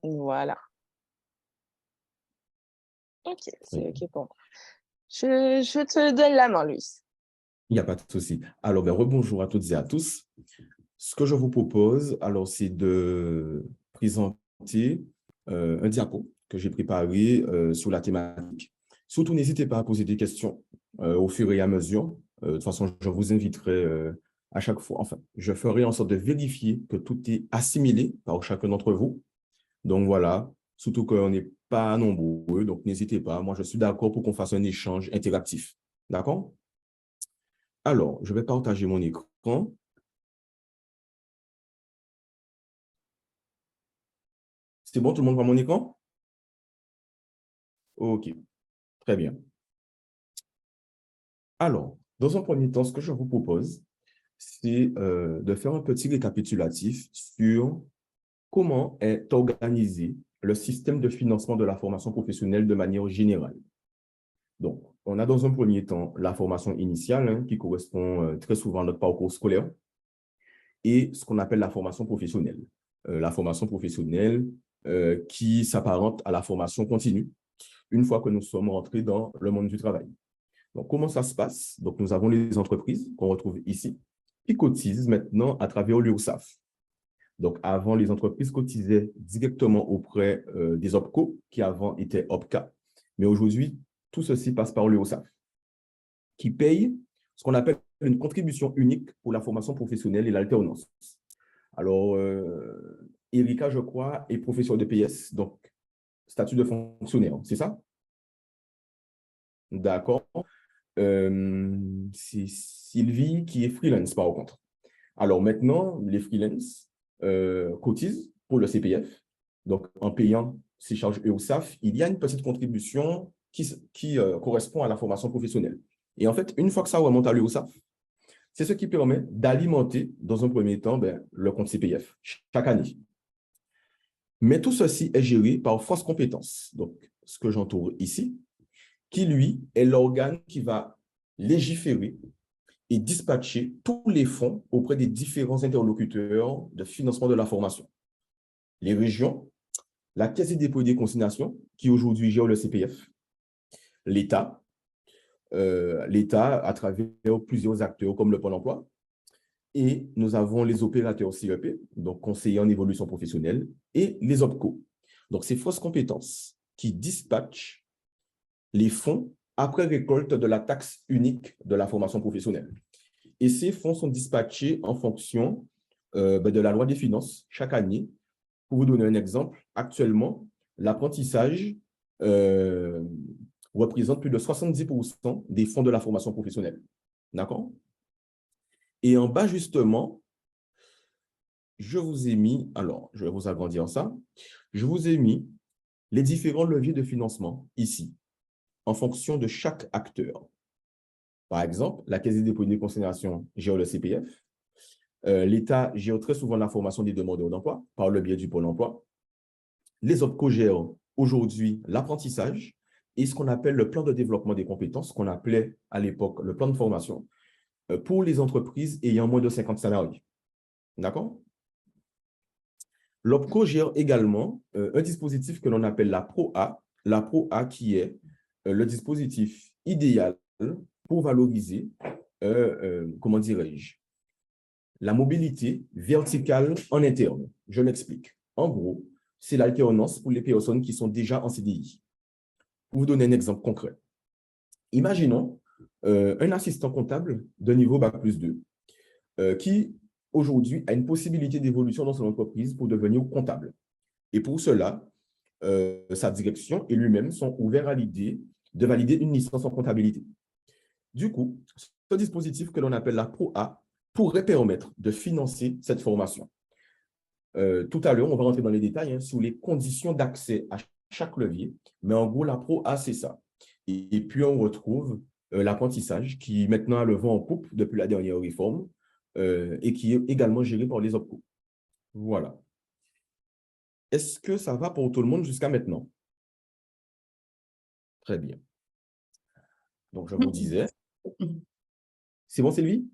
Voilà. OK, Oui, c'est OK pour moi. Je te donne la main, Luis. il n'y a pas de souci. Alors, rebonjour à toutes et à tous. Ce que je vous propose, alors, c'est de présenter un diapo que j'ai préparé sur la thématique. Surtout, n'hésitez pas à poser des questions au fur et à mesure. De toute façon, je vous inviterai à chaque fois, enfin, je ferai en sorte de vérifier que tout est assimilé par chacun d'entre vous. Donc, voilà, surtout qu'on n'est pas nombreux, donc n'hésitez pas. Moi, je suis d'accord pour qu'on fasse un échange interactif. D'accord? Alors, je vais partager mon écran. C'est bon, tout le monde voit mon écran? OK, très bien. Alors, dans un premier temps, ce que je vous propose, c'est de faire un petit récapitulatif sur comment est organisé le système de financement de la formation professionnelle de manière générale. Donc, on a dans un premier temps la formation initiale, hein, qui correspond très souvent à notre parcours scolaire, et ce qu'on appelle la formation professionnelle. La formation professionnelle qui s'apparente à la formation continue, une fois que nous sommes rentrés dans le monde du travail. Donc, comment ça se passe? Donc, nous avons les entreprises qu'on retrouve ici, qui cotisent maintenant à travers l'URSSAF. Donc, avant, les entreprises cotisaient directement auprès des OPCO, qui avant étaient OPCA. Mais aujourd'hui, tout ceci passe par l'URSSAF, qui paye ce qu'on appelle une contribution unique pour la formation professionnelle et l'alternance. Alors, Erika, je crois, est professeure de PS, donc statut de fonctionnaire, c'est ça? D'accord. C'est Sylvie qui est freelance, par contre. Alors maintenant, les freelances cotisent pour le CPF. Donc, en payant ces charges URSSAF, il y a une petite contribution qui correspond à la formation professionnelle. Et en fait, une fois que ça remonte à l'URSSAF, c'est ce qui permet d'alimenter, dans un premier temps, le compte CPF chaque année. Mais tout ceci est géré par Force Compétences. Donc, ce que j'entoure ici, qui, lui, est l'organe qui va légiférer et dispatcher tous les fonds auprès des différents interlocuteurs de financement de la formation. Les régions, la Caisse des dépôts et des consignations, qui aujourd'hui gère le CPF, l'État, l'État à travers plusieurs acteurs comme le Pôle emploi, et nous avons les opérateurs CEP, donc conseillers en évolution professionnelle, et les OPCO. Donc, c'est Force Compétences qui dispatchent les fonds après récolte de la taxe unique de la formation professionnelle. Et ces fonds sont dispatchés en fonction de la loi des finances chaque année. Pour vous donner un exemple, actuellement, l'apprentissage représente plus de 70% des fonds de la formation professionnelle. D'accord? Et en bas, justement, je vous ai mis, alors, je vais vous agrandir ça, je vous ai mis les différents leviers de financement ici, en fonction de chaque acteur. Par exemple, la Caisse des dépôts et des consignations gère le CPF. L'État gère très souvent la formation des demandeurs d'emploi par le biais du Pôle emploi. Les OPCO gèrent aujourd'hui l'apprentissage et ce qu'on appelle le plan de développement des compétences, qu'on appelait à l'époque le plan de formation, pour les entreprises ayant moins de 50 salariés. D'accord? L'OPCO gère également un dispositif que l'on appelle la ProA qui est le dispositif idéal pour valoriser, comment dirais-je, la mobilité verticale en interne. Je m'explique. En gros, c'est l'alternance pour les personnes qui sont déjà en CDI. Pour vous donner un exemple concret, imaginons un assistant comptable de niveau Bac+2 qui, aujourd'hui, a une possibilité d'évolution dans son entreprise pour devenir comptable. Et pour cela, sa direction et lui-même sont ouverts à l'idée de valider une licence en comptabilité. Du coup, ce dispositif que l'on appelle la ProA pourrait permettre de financer cette formation. Tout à l'heure, on va rentrer dans les détails sur les conditions d'accès à chaque levier, mais en gros, la ProA, c'est ça. Et puis, on retrouve l'apprentissage qui maintenant a le vent en poupe depuis la dernière réforme et qui est également géré par les OPCO. Voilà. Est-ce que ça va pour tout le monde jusqu'à maintenant? Très bien. Donc, je vous disais, c'est bon, Sylvie?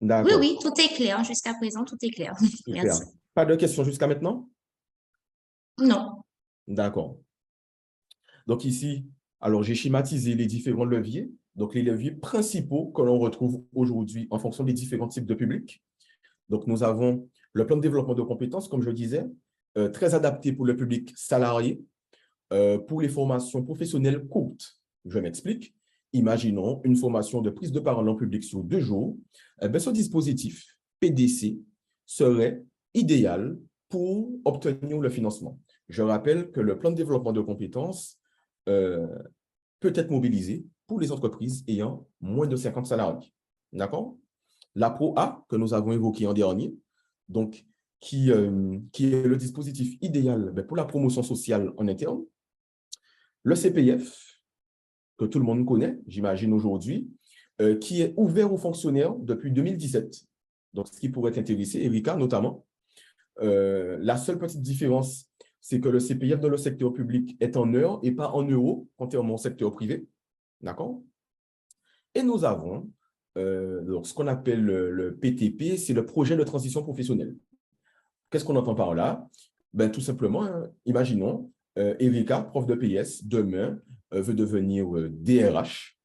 Oui, D'accord. oui, tout est clair. Jusqu'à présent, tout est clair. Super. Merci. Pas de questions jusqu'à maintenant? Non. D'accord. Donc ici, alors j'ai schématisé les différents leviers, donc les leviers principaux que l'on retrouve aujourd'hui en fonction des différents types de publics. Donc nous avons le plan de développement de compétences, comme je disais, très adapté pour le public salarié, pour les formations professionnelles courtes. Je m'explique. Imaginons une formation de prise de parole en public sur 2 jours. Ce dispositif PDC serait idéal pour obtenir le financement. Je rappelle que le plan de développement de compétences peut être mobilisé pour les entreprises ayant moins de 50 salariés. D'accord? La PRO-A, que nous avons évoquée en dernier, donc, qui est le dispositif idéal pour la promotion sociale en interne. Le CPF, que tout le monde connaît, j'imagine aujourd'hui, qui est ouvert aux fonctionnaires depuis 2017. Donc, ce qui pourrait t'intéresser, Erika, notamment. La seule petite différence, c'est que le CPF dans le secteur public est en heures et pas en euros, contrairement au secteur privé. D'accord? Et nous avons ce qu'on appelle le PTP, c'est le projet de transition professionnelle. Qu'est-ce qu'on entend par là? Tout simplement, hein, imaginons, Erika, prof de PS, demain, veut devenir DRH.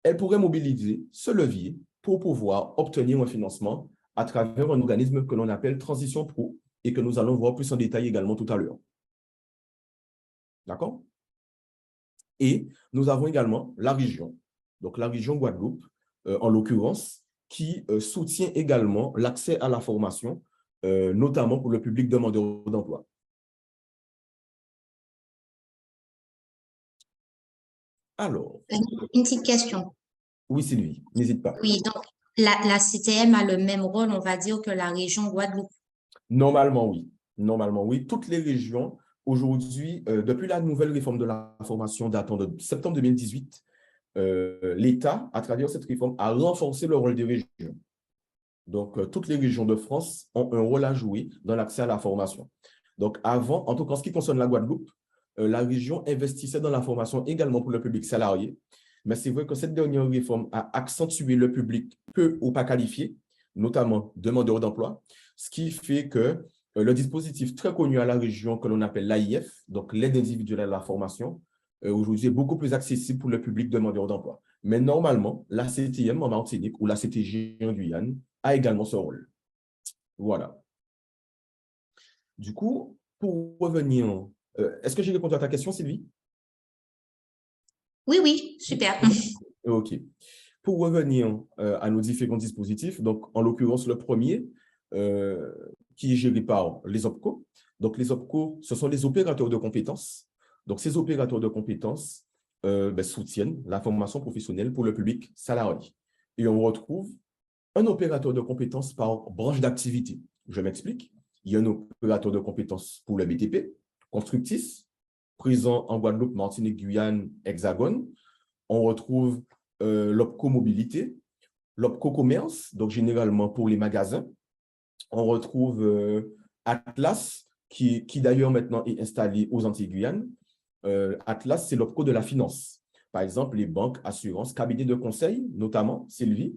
Elle pourrait mobiliser ce levier pour pouvoir obtenir un financement à travers un organisme que l'on appelle Transition Pro et que nous allons voir plus en détail également tout à l'heure. D'accord? Et nous avons également la région, donc la région Guadeloupe, en l'occurrence, qui soutient également l'accès à la formation, notamment pour le public demandeur d'emploi. Alors. Une petite question. Oui, Sylvie, n'hésite pas. Oui, donc la CTM a le même rôle, on va dire, que la région Guadeloupe. Normalement, oui. Normalement, oui. Toutes les régions, aujourd'hui, depuis la nouvelle réforme de la formation datant de septembre 2018, l'État, à travers cette réforme, a renforcé le rôle des régions. Donc, toutes les régions de France ont un rôle à jouer dans l'accès à la formation. Donc, avant, en tout cas, en ce qui concerne la Guadeloupe, la région investissait dans la formation également pour le public salarié. Mais c'est vrai que cette dernière réforme a accentué le public peu ou pas qualifié, notamment demandeurs d'emploi, ce qui fait que le dispositif très connu à la région que l'on appelle l'AIF, donc l'aide individuelle à la formation, aujourd'hui est beaucoup plus accessible pour le public demandeur d'emploi. Mais normalement, la CTM en Martinique ou la CTG en Guyane a également ce rôle. Voilà. Du coup, pour revenir, est-ce que j'ai répondu à ta question, Sylvie? Oui, oui, super. OK. Pour revenir à nos différents dispositifs, donc en l'occurrence, le premier, qui est géré par les OPCO. Donc, les OPCO, ce sont les opérateurs de compétences. Donc, ces opérateurs de compétences soutiennent la formation professionnelle pour le public salarié. Et on retrouve un opérateur de compétences par branche d'activité. Je m'explique. Il y a un opérateur de compétences pour le BTP, Constructis, présent en Guadeloupe, Martinique, Guyane, Hexagone. On retrouve l'OPCO Mobilité, l'OPCO Commerce, donc généralement pour les magasins. On retrouve Atlas, qui d'ailleurs maintenant est installé aux Antilles-Guyane. Atlas, c'est l'OPCO de la finance. Par exemple, les banques, assurances, cabinets de conseil, notamment Sylvie,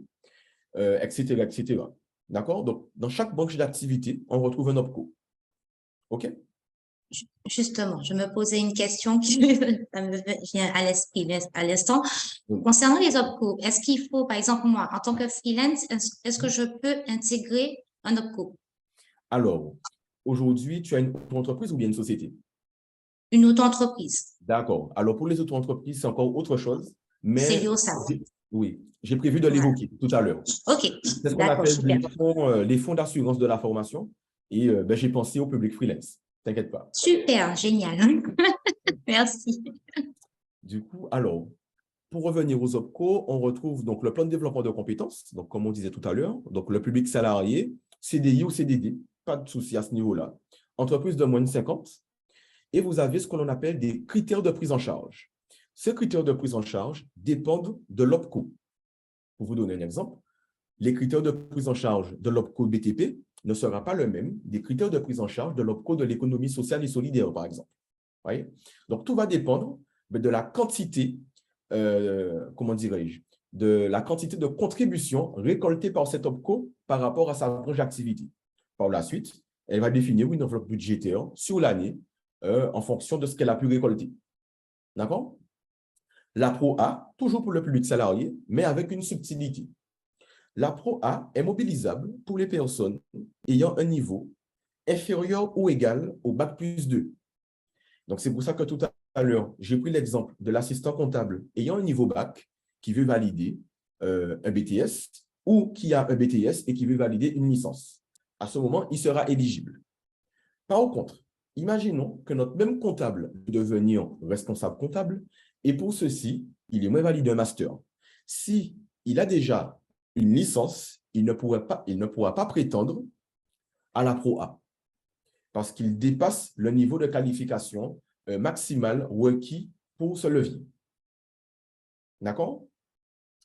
etc., etc. D'accord? Donc, dans chaque branche d'activité, on retrouve un OPCO. OK? Justement, je me posais une question qui me vient à l'esprit à l'instant. Oui. Concernant les OPCO, est-ce qu'il faut, par exemple, moi, en tant que freelance, est-ce que je peux intégrer un OPCO? Alors, aujourd'hui, tu as une entreprise ou bien une société? Une auto-entreprise. D'accord. Alors, pour les auto-entreprises, c'est encore autre chose. Mais C'est lié au salaire. Oui, j'ai prévu de l'évoquer tout à l'heure. OK, C'est ce qu'on d'accord, appelle super. les fonds d'assurance de la formation. Et j'ai pensé au public freelance. T'inquiète pas. Super, génial. Merci. Du coup, alors, pour revenir aux OPCO, on retrouve donc le plan de développement de compétences, donc comme on disait tout à l'heure, donc le public salarié, CDI ou CDD, pas de souci à ce niveau-là. Entreprise de moins de 50. Et vous avez ce que l'on appelle des critères de prise en charge. Ces critères de prise en charge dépendent de l'OPCO. Pour vous donner un exemple, les critères de prise en charge de l'OPCO BTP ne seront pas le même des critères de prise en charge de l'OPCO de l'économie sociale et solidaire, par exemple. Voyez? Donc, tout va dépendre de la quantité, comment dirais-je, de la quantité de contributions récoltées par cet OPCO par rapport à sa branche d'activité. Par la suite, elle va définir une enveloppe budgétaire sur l'année en fonction de ce qu'elle a pu récolter. D'accord? La Pro A, toujours pour le public salarié, mais avec une subtilité. La Pro A est mobilisable pour les personnes ayant un niveau inférieur ou égal au bac+2. Donc, c'est pour ça que tout à l'heure, j'ai pris l'exemple de l'assistant comptable ayant un niveau bac qui veut valider un BTS ou qui a un BTS et qui veut valider une licence. À ce moment, il sera éligible. Par contre, imaginons que notre même comptable veut devenir responsable comptable et pour ceci, il est moins validé un master. Si il a déjà une licence, il ne pourra pas prétendre à la Pro A parce qu'il dépasse le niveau de qualification maximal requis pour ce levier. D'accord?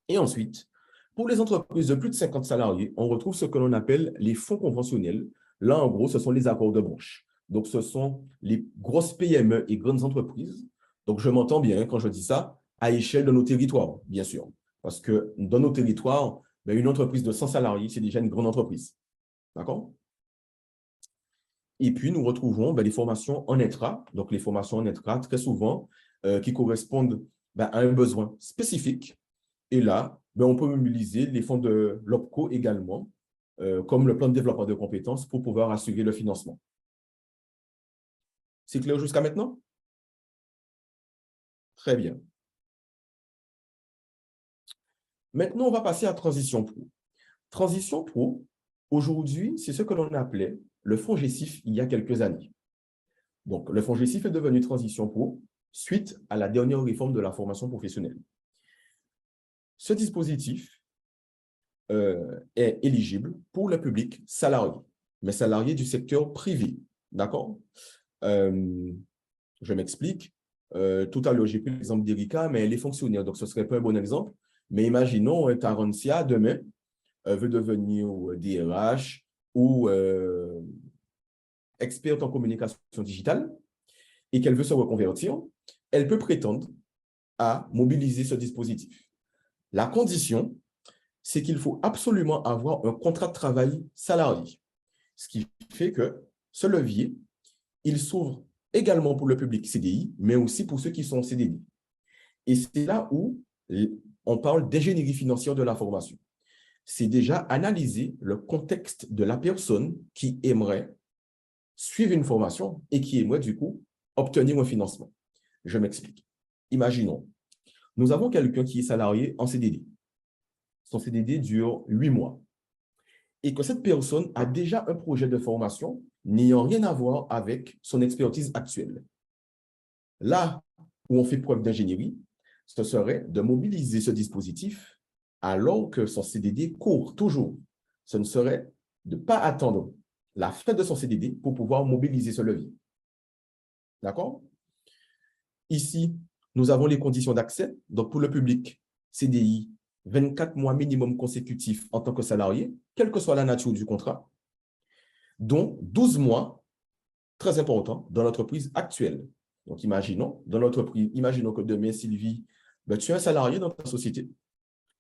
Et ensuite, pour les entreprises de plus de 50 salariés, on retrouve ce que l'on appelle les fonds conventionnels. Là, en gros, ce sont les accords de branche. Donc, ce sont les grosses PME et grandes entreprises. Donc, je m'entends bien quand je dis ça, à échelle de nos territoires, bien sûr. Parce que dans nos territoires, ben, une entreprise de 100 salariés, c'est déjà une grande entreprise. D'accord? Et puis, nous retrouvons ben, les formations en intra. Donc, les formations en intra, très souvent, qui correspondent ben, à un besoin spécifique. Et là, ben, on peut mobiliser les fonds de l'OPCO également, comme le plan de développement de compétences pour pouvoir assurer le financement. C'est clair jusqu'à maintenant? Très bien. Maintenant, on va passer à Transition Pro. Transition Pro, aujourd'hui, c'est ce que l'on appelait le fonds GESIF il y a quelques années. Donc, le fonds GESIF est devenu Transition Pro suite à la dernière réforme de la formation professionnelle. Ce dispositif est éligible pour le public salarié, mais salarié du secteur privé. D'accord? Je m'explique. Tout à l'heure, j'ai pris l'exemple d'Erika, mais elle est fonctionnaire, donc ce ne serait pas un bon exemple. Mais imaginons un Tarencia, demain, veut devenir DRH ou experte en communication digitale et qu'elle veut se reconvertir, elle peut prétendre à mobiliser ce dispositif. La condition, c'est qu'il faut absolument avoir un contrat de travail salarié. Ce qui fait que ce levier, il s'ouvre également pour le public CDI, mais aussi pour ceux qui sont CDD. Et c'est là où on parle d'ingénierie financière de la formation. C'est déjà analyser le contexte de la personne qui aimerait suivre une formation et qui aimerait du coup obtenir un financement. Je m'explique. Imaginons, nous avons quelqu'un qui est salarié en CDD. Son CDD dure 8 mois. Et que cette personne a déjà un projet de formation n'ayant rien à voir avec son expertise actuelle. Là où on fait preuve d'ingénierie, ce serait de mobiliser ce dispositif alors que son CDD court toujours. Ce ne serait de ne pas attendre la fin de son CDD pour pouvoir mobiliser ce levier. D'accord? Ici, nous avons les conditions d'accès. Donc, pour le public, CDI, 24 mois minimum consécutifs en tant que salarié, quelle que soit la nature du contrat, dont 12 mois, très important, dans l'entreprise actuelle. Donc, imaginons que demain, Sylvie, ben, tu es un salarié dans ta société.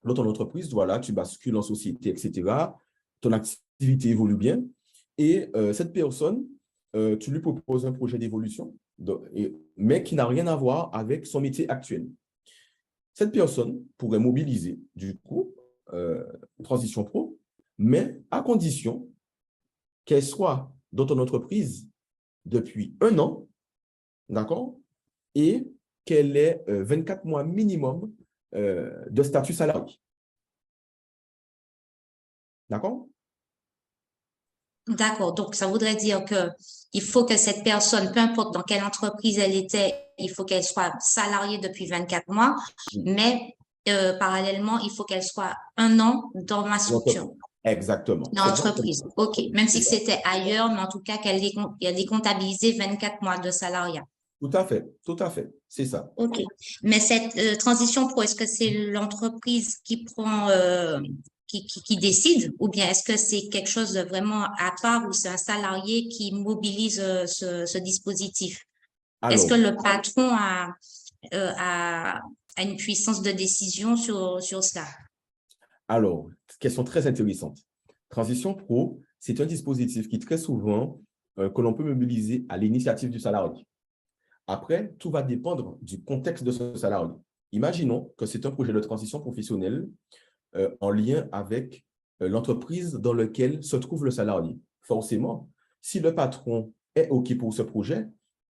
Dans ton entreprise, voilà, tu bascules en société, etc. Ton activité évolue bien. Et cette personne, tu lui proposes un projet d'évolution, mais qui n'a rien à voir avec son métier actuel. Cette personne pourrait mobiliser, du coup, Transition Pro, mais à condition qu'elle soit dans ton entreprise depuis 1 an, d'accord, et qu'elle ait 24 mois minimum de statut salarié. D'accord? D'accord. Donc, ça voudrait dire qu'il faut que cette personne, peu importe dans quelle entreprise elle était, il faut qu'elle soit salariée depuis 24 mois, mais parallèlement, il faut qu'elle soit 1 an dans ma structure. Exactement. Dans l'entreprise. OK. Même si c'était ailleurs, mais en tout cas, qu'elle ait comptabilisé 24 mois de salariat. Tout à fait. Tout à fait. C'est ça. OK. Mais cette transition pro, est-ce que c'est l'entreprise qui prend, qui décide, ou bien est-ce que c'est quelque chose de vraiment à part ou c'est un salarié qui mobilise ce dispositif? Est-ce que Alors, le patron a une puissance de décision sur cela? question très intéressante. Transition Pro, c'est un dispositif qui très souvent que l'on peut mobiliser à l'initiative du salarié. Après, tout va dépendre du contexte de ce salarié. Imaginons que c'est un projet de transition professionnelle en lien avec l'entreprise dans laquelle se trouve le salarié. Forcément, si le patron est OK pour ce projet,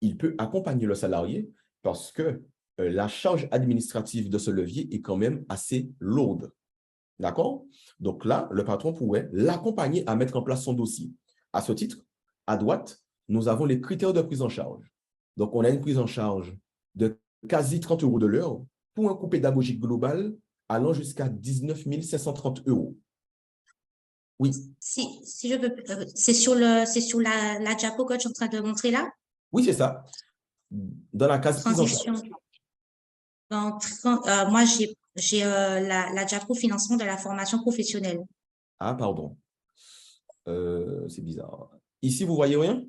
il peut accompagner le salarié parce que la charge administrative de ce levier est quand même assez lourde. D'accord? Donc là, le patron pourrait l'accompagner à mettre en place son dossier. À ce titre, à droite, nous avons les critères de prise en charge. Donc, on a une prise en charge de quasi 30 € de l'heure pour un coût pédagogique global allant jusqu'à 19 530 €. Oui. Si je peux, c'est sur la diapo que je suis en train de montrer là? Oui, c'est ça. Dans la case prise en charge. Transition. Donc, moi, j'ai la diapo financement de la formation professionnelle. Ah, pardon. C'est bizarre. Ici, vous voyez rien?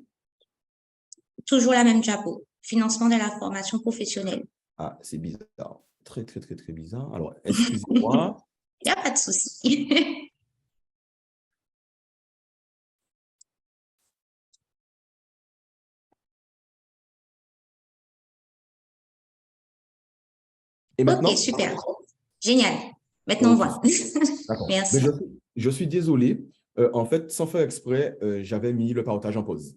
Toujours la même diapo, financement de la formation professionnelle. Ah, c'est bizarre. Très, très, très, très bizarre. Alors, excusez-moi. Il n'y a pas de souci. Et maintenant? OK, super. Génial. Maintenant, on voit. D'accord. Merci. Mais je suis désolé. En fait, sans faire exprès, j'avais mis le partage en pause.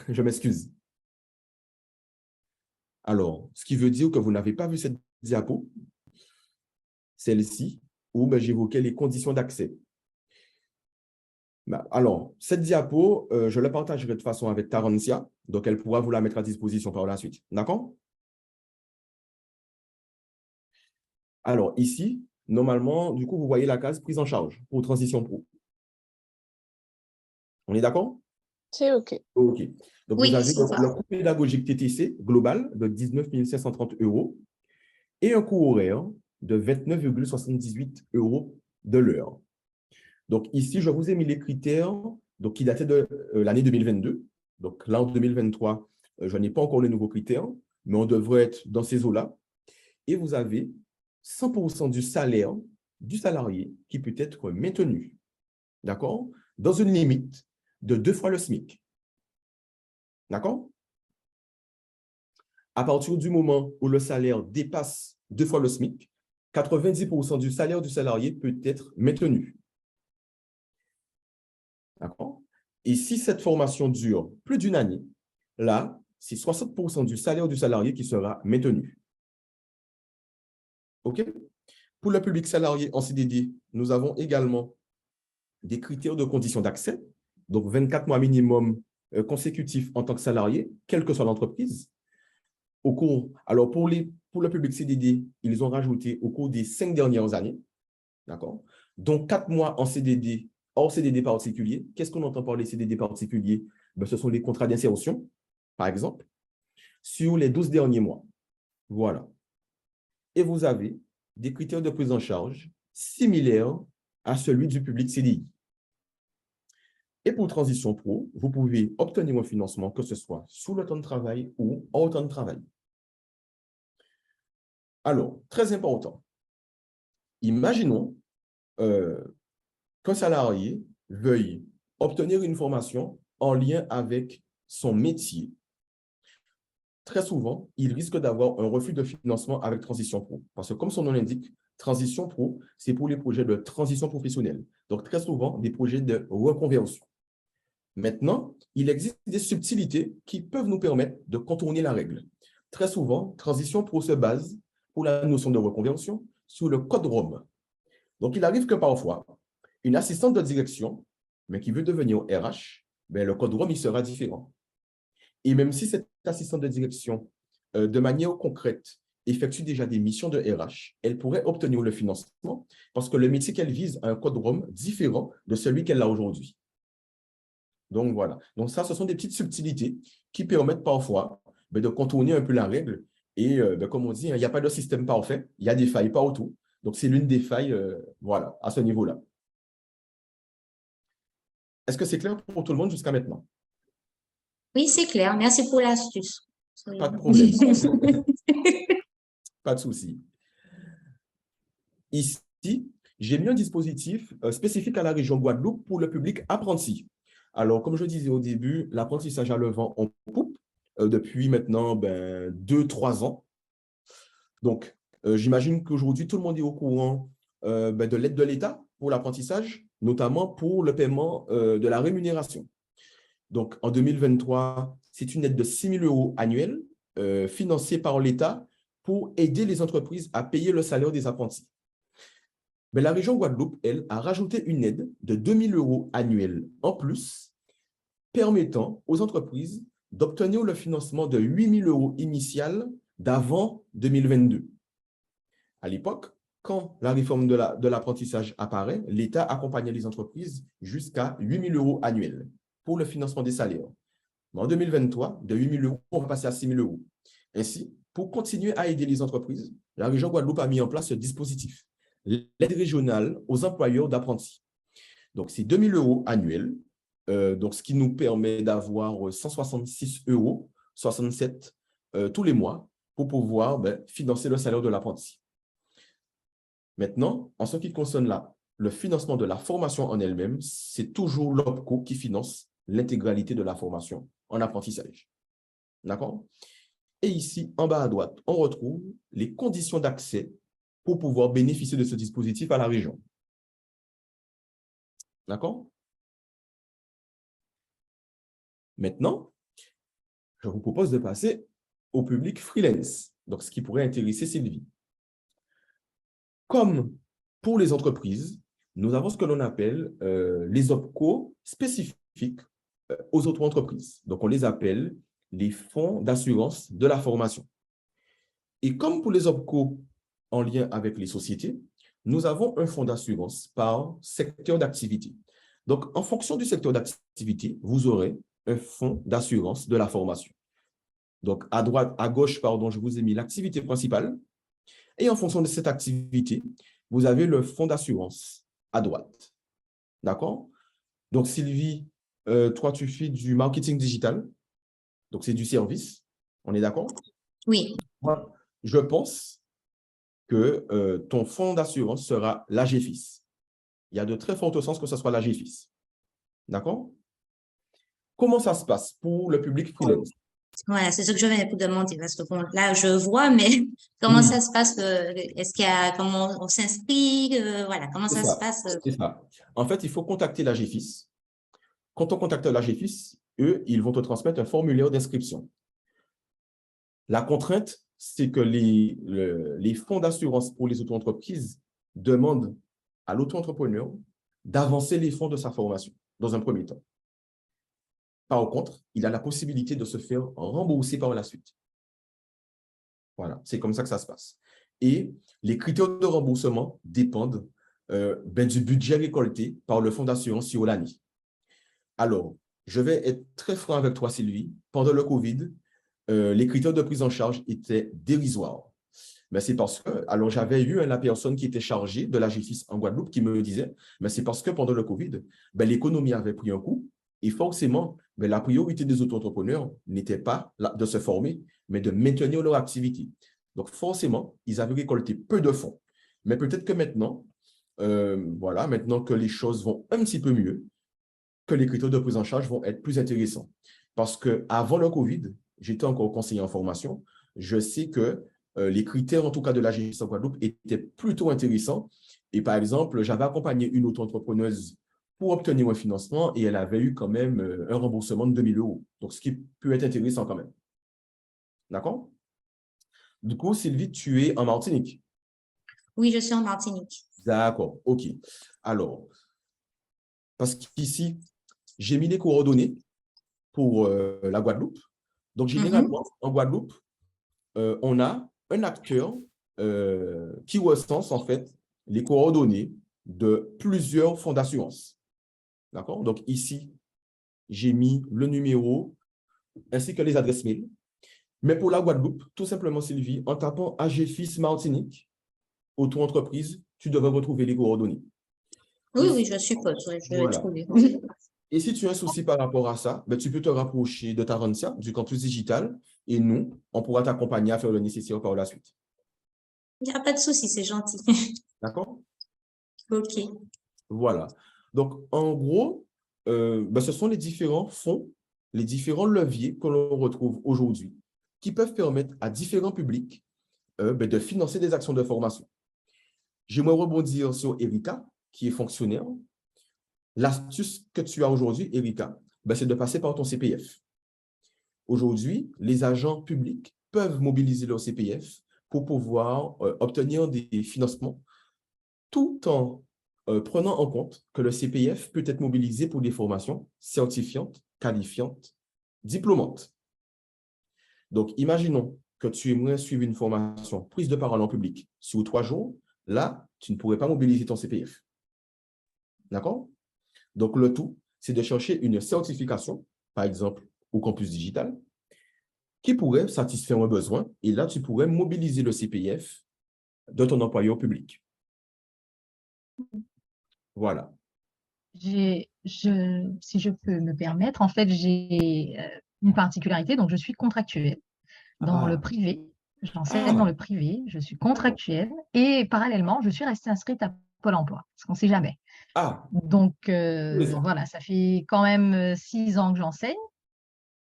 Je m'excuse. Alors, ce qui veut dire que vous n'avez pas vu cette diapo, celle-ci, où j'évoquais les conditions d'accès. Alors, cette diapo, je la partagerai de toute façon avec Tarantia, donc elle pourra vous la mettre à disposition par la suite. D'accord? Alors, ici, normalement, du coup, vous voyez la case prise en charge pour Transition Pro. On est d'accord? C'est OK. OK. Donc, Oui, vous avez c'est ça. le coût pédagogique TTC global de 19 530 € et un coût horaire de 29,78 € de l'heure. Donc, ici, je vous ai mis les critères qui dataient de l'année 2022. Donc, là, en 2023, je n'ai pas encore les nouveaux critères, mais on devrait être dans ces eaux-là. Et vous avez 100% du salaire du salarié qui peut être maintenu. D'accord? Dans une limite de 2 fois le SMIC. D'accord? À partir du moment où le salaire dépasse 2 fois le SMIC, 90% du salaire du salarié peut être maintenu. D'accord? Et si cette formation dure plus d'une année, là, c'est 60% du salaire du salarié qui sera maintenu. OK? Pour le public salarié en CDD, nous avons également des critères de conditions d'accès, donc 24 mois minimum consécutifs en tant que salarié, quelle que soit l'entreprise. Alors, pour le public CDD, ils ont rajouté au cours des 5 dernières années, d'accord? Donc, 4 mois en CDD, hors CDD particulier. Qu'est-ce qu'on entend par les CDD particuliers? Ce sont les contrats d'insertion, par exemple, sur les 12 derniers mois. Voilà. Et vous avez des critères de prise en charge similaires à celui du public CDI. Et pour Transition Pro, vous pouvez obtenir un financement, que ce soit sous le temps de travail ou hors temps de travail. Alors, très important, imaginons qu'un salarié veuille obtenir une formation en lien avec son métier. Très souvent, il risque d'avoir un refus de financement avec Transition Pro. Parce que comme son nom l'indique, Transition Pro, c'est pour les projets de transition professionnelle. Donc, très souvent, des projets de reconversion. Maintenant, il existe des subtilités qui peuvent nous permettre de contourner la règle. Très souvent, Transition Pro se base, pour la notion de reconversion, sur le code ROM. Donc, il arrive que parfois, une assistante de direction, mais qui veut devenir RH, le code ROM il sera différent. Et même si cette assistante de direction, de manière concrète, effectue déjà des missions de RH, elle pourrait obtenir le financement parce que le métier qu'elle vise a un code ROM différent de celui qu'elle a aujourd'hui. Donc, voilà. Donc, ça, ce sont des petites subtilités qui permettent parfois de contourner un peu la règle. Et comme on dit, il n'y a pas de système parfait, il y a des failles partout. Donc, c'est l'une des failles voilà, à ce niveau-là. Est-ce que c'est clair pour tout le monde jusqu'à maintenant? Oui, c'est clair. Merci pour l'astuce. Pas de problème. Pas de souci. Ici, j'ai mis un dispositif spécifique à la région Guadeloupe pour le public apprenti. Alors, comme je disais au début, l'apprentissage a le vent en poupe depuis maintenant 2-3 ans. Donc, j'imagine qu'aujourd'hui, tout le monde est au courant de l'aide de l'État pour l'apprentissage, notamment pour le paiement de la rémunération. Donc, en 2023, c'est une aide de 6 000 € annuels financée par l'État pour aider les entreprises à payer le salaire des apprentis. Mais la région Guadeloupe, elle, a rajouté une aide de 2 000 € annuels en plus, permettant aux entreprises d'obtenir le financement de 8 000 € initial d'avant 2022. À l'époque, quand la réforme de l'apprentissage apparaît, l'État accompagnait les entreprises jusqu'à 8 000 € annuels pour le financement des salaires. Mais en 2023, de 8 000 €, on va passer à 6 000 €. Ainsi, pour continuer à aider les entreprises, la région Guadeloupe a mis en place ce dispositif, l'aide régionale aux employeurs d'apprentis. Donc, c'est 2 000 € annuels, donc ce qui nous permet d'avoir 166,67 € tous les mois pour pouvoir financer le salaire de l'apprenti. Maintenant, en ce qui concerne le financement de la formation en elle-même, c'est toujours l'OPCO qui finance l'intégralité de la formation en apprentissage. D'accord? Et ici, en bas à droite, on retrouve les conditions d'accès pour pouvoir bénéficier de ce dispositif à la région. D'accord? Maintenant, je vous propose de passer au public freelance, donc ce qui pourrait intéresser Sylvie. Comme pour les entreprises, nous avons ce que l'on appelle les OPCO spécifiques aux auto-entreprises. Donc, on les appelle les fonds d'assurance de la formation. Et comme pour les OPCO en lien avec les sociétés, nous avons un fonds d'assurance par secteur d'activité. Donc, en fonction du secteur d'activité, vous aurez un fonds d'assurance de la formation. Donc, à gauche, je vous ai mis l'activité principale. Et en fonction de cette activité, vous avez le fonds d'assurance à droite. D'accord? Donc, Sylvie, toi, tu fais du marketing digital. Donc, c'est du service. On est d'accord? Oui. Moi, je pense que ton fonds d'assurance sera l'AGFIS. Il y a de très fortes chances que ce soit l'AGFIS. D'accord? Comment ça se passe pour le public freelance? Voilà, c'est ce que je viens de vous demander parce que bon, là, je vois, mais comment ça se passe? Est-ce qu'il y a, comment on s'inscrit? Voilà, comment ça se passe? C'est ça. En fait, il faut contacter l'AGFIS. Quand on contacte l'AGFIS, eux, ils vont te transmettre un formulaire d'inscription. La contrainte, c'est que les fonds d'assurance pour les auto-entreprises demandent à l'auto-entrepreneur d'avancer les fonds de sa formation dans un premier temps. Par contre, il a la possibilité de se faire rembourser par la suite. Voilà, c'est comme ça que ça se passe. Et les critères de remboursement dépendent du budget récolté par le fonds d'assurance sur l'année. Alors, je vais être très franc avec toi, Sylvie. Pendant le COVID, les critères de prise en charge étaient dérisoires. Mais c'est parce que, alors j'avais eu la personne qui était chargée de l'AGFIS en Guadeloupe qui me disait, mais c'est parce que pendant le COVID, l'économie avait pris un coup et forcément, la priorité des auto-entrepreneurs n'était pas de se former, mais de maintenir leur activité. Donc forcément, ils avaient récolté peu de fonds. Mais peut-être que maintenant, maintenant que les choses vont un petit peu mieux, que les critères de prise en charge vont être plus intéressants. Parce qu'avant le COVID, j'étais encore conseiller en formation, je sais que les critères, en tout cas de l'AGFIS en Guadeloupe, étaient plutôt intéressants. Et par exemple, j'avais accompagné une auto-entrepreneuse pour obtenir un financement et elle avait eu quand même un remboursement de 2 000 €. Donc, ce qui peut être intéressant quand même. D'accord? Du coup, Sylvie, tu es en Martinique? Oui, je suis en Martinique. D'accord, OK. Alors, parce qu'ici, j'ai mis les coordonnées pour la Guadeloupe. Donc, généralement, en Guadeloupe, on a un acteur qui recense en fait les coordonnées de plusieurs fonds d'assurance. D'accord? Donc, ici, j'ai mis le numéro ainsi que les adresses mail. Mais pour la Guadeloupe, tout simplement, Sylvie, en tapant AGFIS Martinique, auto-entreprise, tu devrais retrouver les coordonnées. Oui, oui, je suppose. Je vais trouver. Et si tu as un souci par rapport à ça, tu peux te rapprocher de ta Tarantia, du campus digital, et nous, on pourra t'accompagner à faire le nécessaire par la suite. Il n'y a pas de souci, c'est gentil. D'accord? OK. Voilà. Donc, en gros, ce sont les différents fonds, les différents leviers que l'on retrouve aujourd'hui qui peuvent permettre à différents publics de financer des actions de formation. J'aimerais rebondir sur Erika, qui est fonctionnaire. L'astuce que tu as aujourd'hui, Erika, c'est de passer par ton CPF. Aujourd'hui, les agents publics peuvent mobiliser leur CPF pour pouvoir obtenir des financements tout en prenant en compte que le CPF peut être mobilisé pour des formations certifiantes, qualifiantes, diplômantes. Donc, imaginons que tu aimerais suivre une formation prise de parole en public sur 3 jours. Là, tu ne pourrais pas mobiliser ton CPF. D'accord? Donc, le tout, c'est de chercher une certification, par exemple, au campus digital, qui pourrait satisfaire un besoin. Et là, tu pourrais mobiliser le CPF de ton employeur public. Voilà. Si je peux me permettre, en fait, j'ai une particularité, donc je suis contractuelle dans le privé. J'enseigne dans le privé, je suis contractuelle et parallèlement, je suis restée inscrite à Pôle emploi, parce qu'on ne sait jamais. Donc, voilà, ça fait quand même 6 ans que j'enseigne.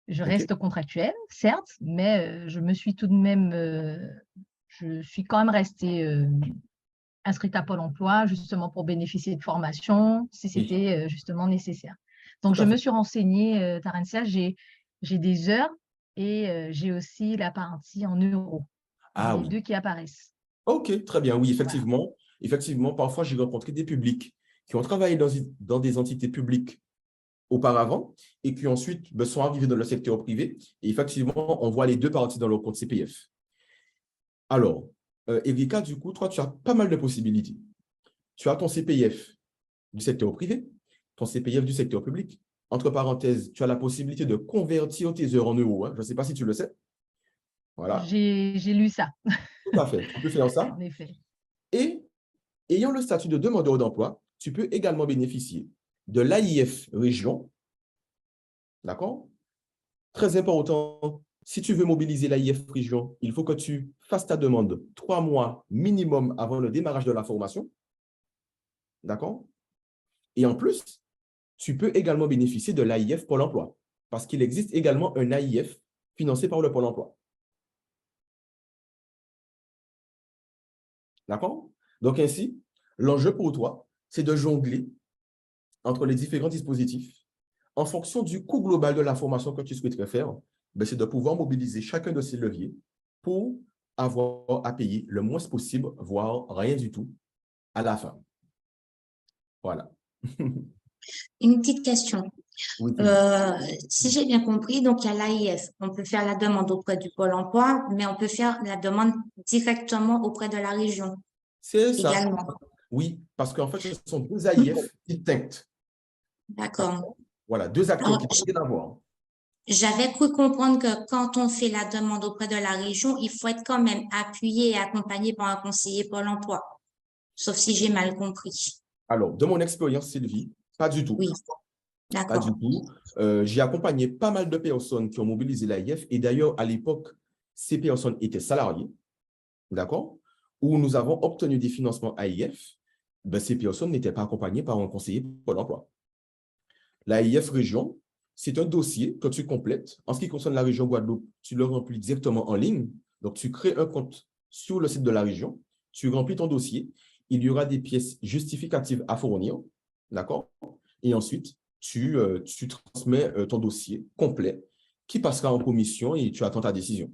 Je reste contractuelle, certes, mais je me suis tout de même, je suis quand même restée inscrite à Pôle emploi, justement pour bénéficier de formation, si c'était justement nécessaire. Donc, je me suis renseignée, Tarencia, j'ai des heures et j'ai aussi la partie en euros. Les deux qui apparaissent. OK, très bien. Oui, effectivement. Voilà. Effectivement, parfois, j'ai rencontré des publics qui ont travaillé dans des entités publiques auparavant et qui ensuite sont arrivés dans le secteur privé. Et effectivement, on voit les deux parties dans leur compte CPF. Alors, Erika, du coup, toi, tu as pas mal de possibilités. Tu as ton CPF du secteur privé, ton CPF du secteur public. Entre parenthèses, tu as la possibilité de convertir tes heures en euros. Hein. Je ne sais pas si tu le sais. Voilà. J'ai lu ça. Tout à fait. Tu peux faire ça. En effet. Et ayant le statut de demandeur d'emploi, tu peux également bénéficier de l'AIF région. D'accord? Très important, si tu veux mobiliser l'AIF région, il faut que tu fasses ta demande 3 mois minimum avant le démarrage de la formation. D'accord? Et en plus, tu peux également bénéficier de l'AIF Pôle emploi parce qu'il existe également un AIF financé par le Pôle emploi. D'accord? Donc ainsi, l'enjeu pour toi, c'est de jongler entre les différents dispositifs. En fonction du coût global de la formation que tu souhaiterais faire, c'est de pouvoir mobiliser chacun de ces leviers pour avoir à payer le moins possible, voire rien du tout, à la fin. Voilà. Une petite question. Oui, si j'ai bien compris, donc il y a l'AIF. On peut faire la demande auprès du Pôle emploi, mais on peut faire la demande directement auprès de la région. C'est ça. Également. Oui, parce qu'en fait, ce sont 2 AIF distincts. D'accord. Voilà, 2 acteurs qui peuvent rien avoir. J'avais cru comprendre que quand on fait la demande auprès de la région, il faut être quand même appuyé et accompagné par un conseiller Pôle emploi. Sauf si j'ai mal compris. Alors, de mon expérience, Sylvie, pas du tout. Oui, pas du tout. J'ai accompagné pas mal de personnes qui ont mobilisé l'AIF et d'ailleurs, à l'époque, ces personnes étaient salariées, d'accord, où nous avons obtenu des financements AIF, ces personnes n'étaient pas accompagnées par un conseiller Pôle emploi. L'AIF région, c'est un dossier que tu complètes. En ce qui concerne la région Guadeloupe, tu le remplis directement en ligne. Donc, tu crées un compte sur le site de la région, tu remplis ton dossier, il y aura des pièces justificatives à fournir, d'accord, et ensuite, tu transmets ton dossier complet qui passera en commission et tu attends ta décision.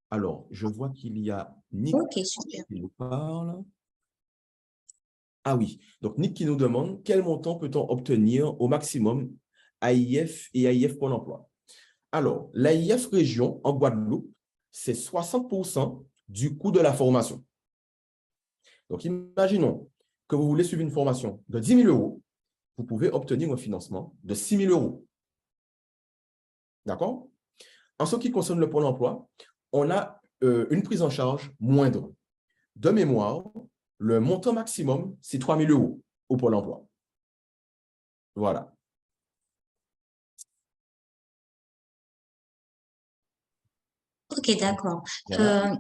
Alors, je vois qu'il y a Nick qui nous parle. Ah oui, donc Nick qui nous demande quel montant peut-on obtenir au maximum AIF et AIF Pôle emploi. Alors, l'AIF région en Guadeloupe, c'est 60% du coût de la formation. Donc, imaginons que vous voulez suivre une formation de 10 000 €, vous pouvez obtenir un financement de 6 000 €. D'accord? En ce qui concerne le Pôle emploi, on a une prise en charge moindre. De mémoire, le montant maximum, c'est 3 000 € au Pôle emploi. Voilà. Ok, d'accord. Voilà.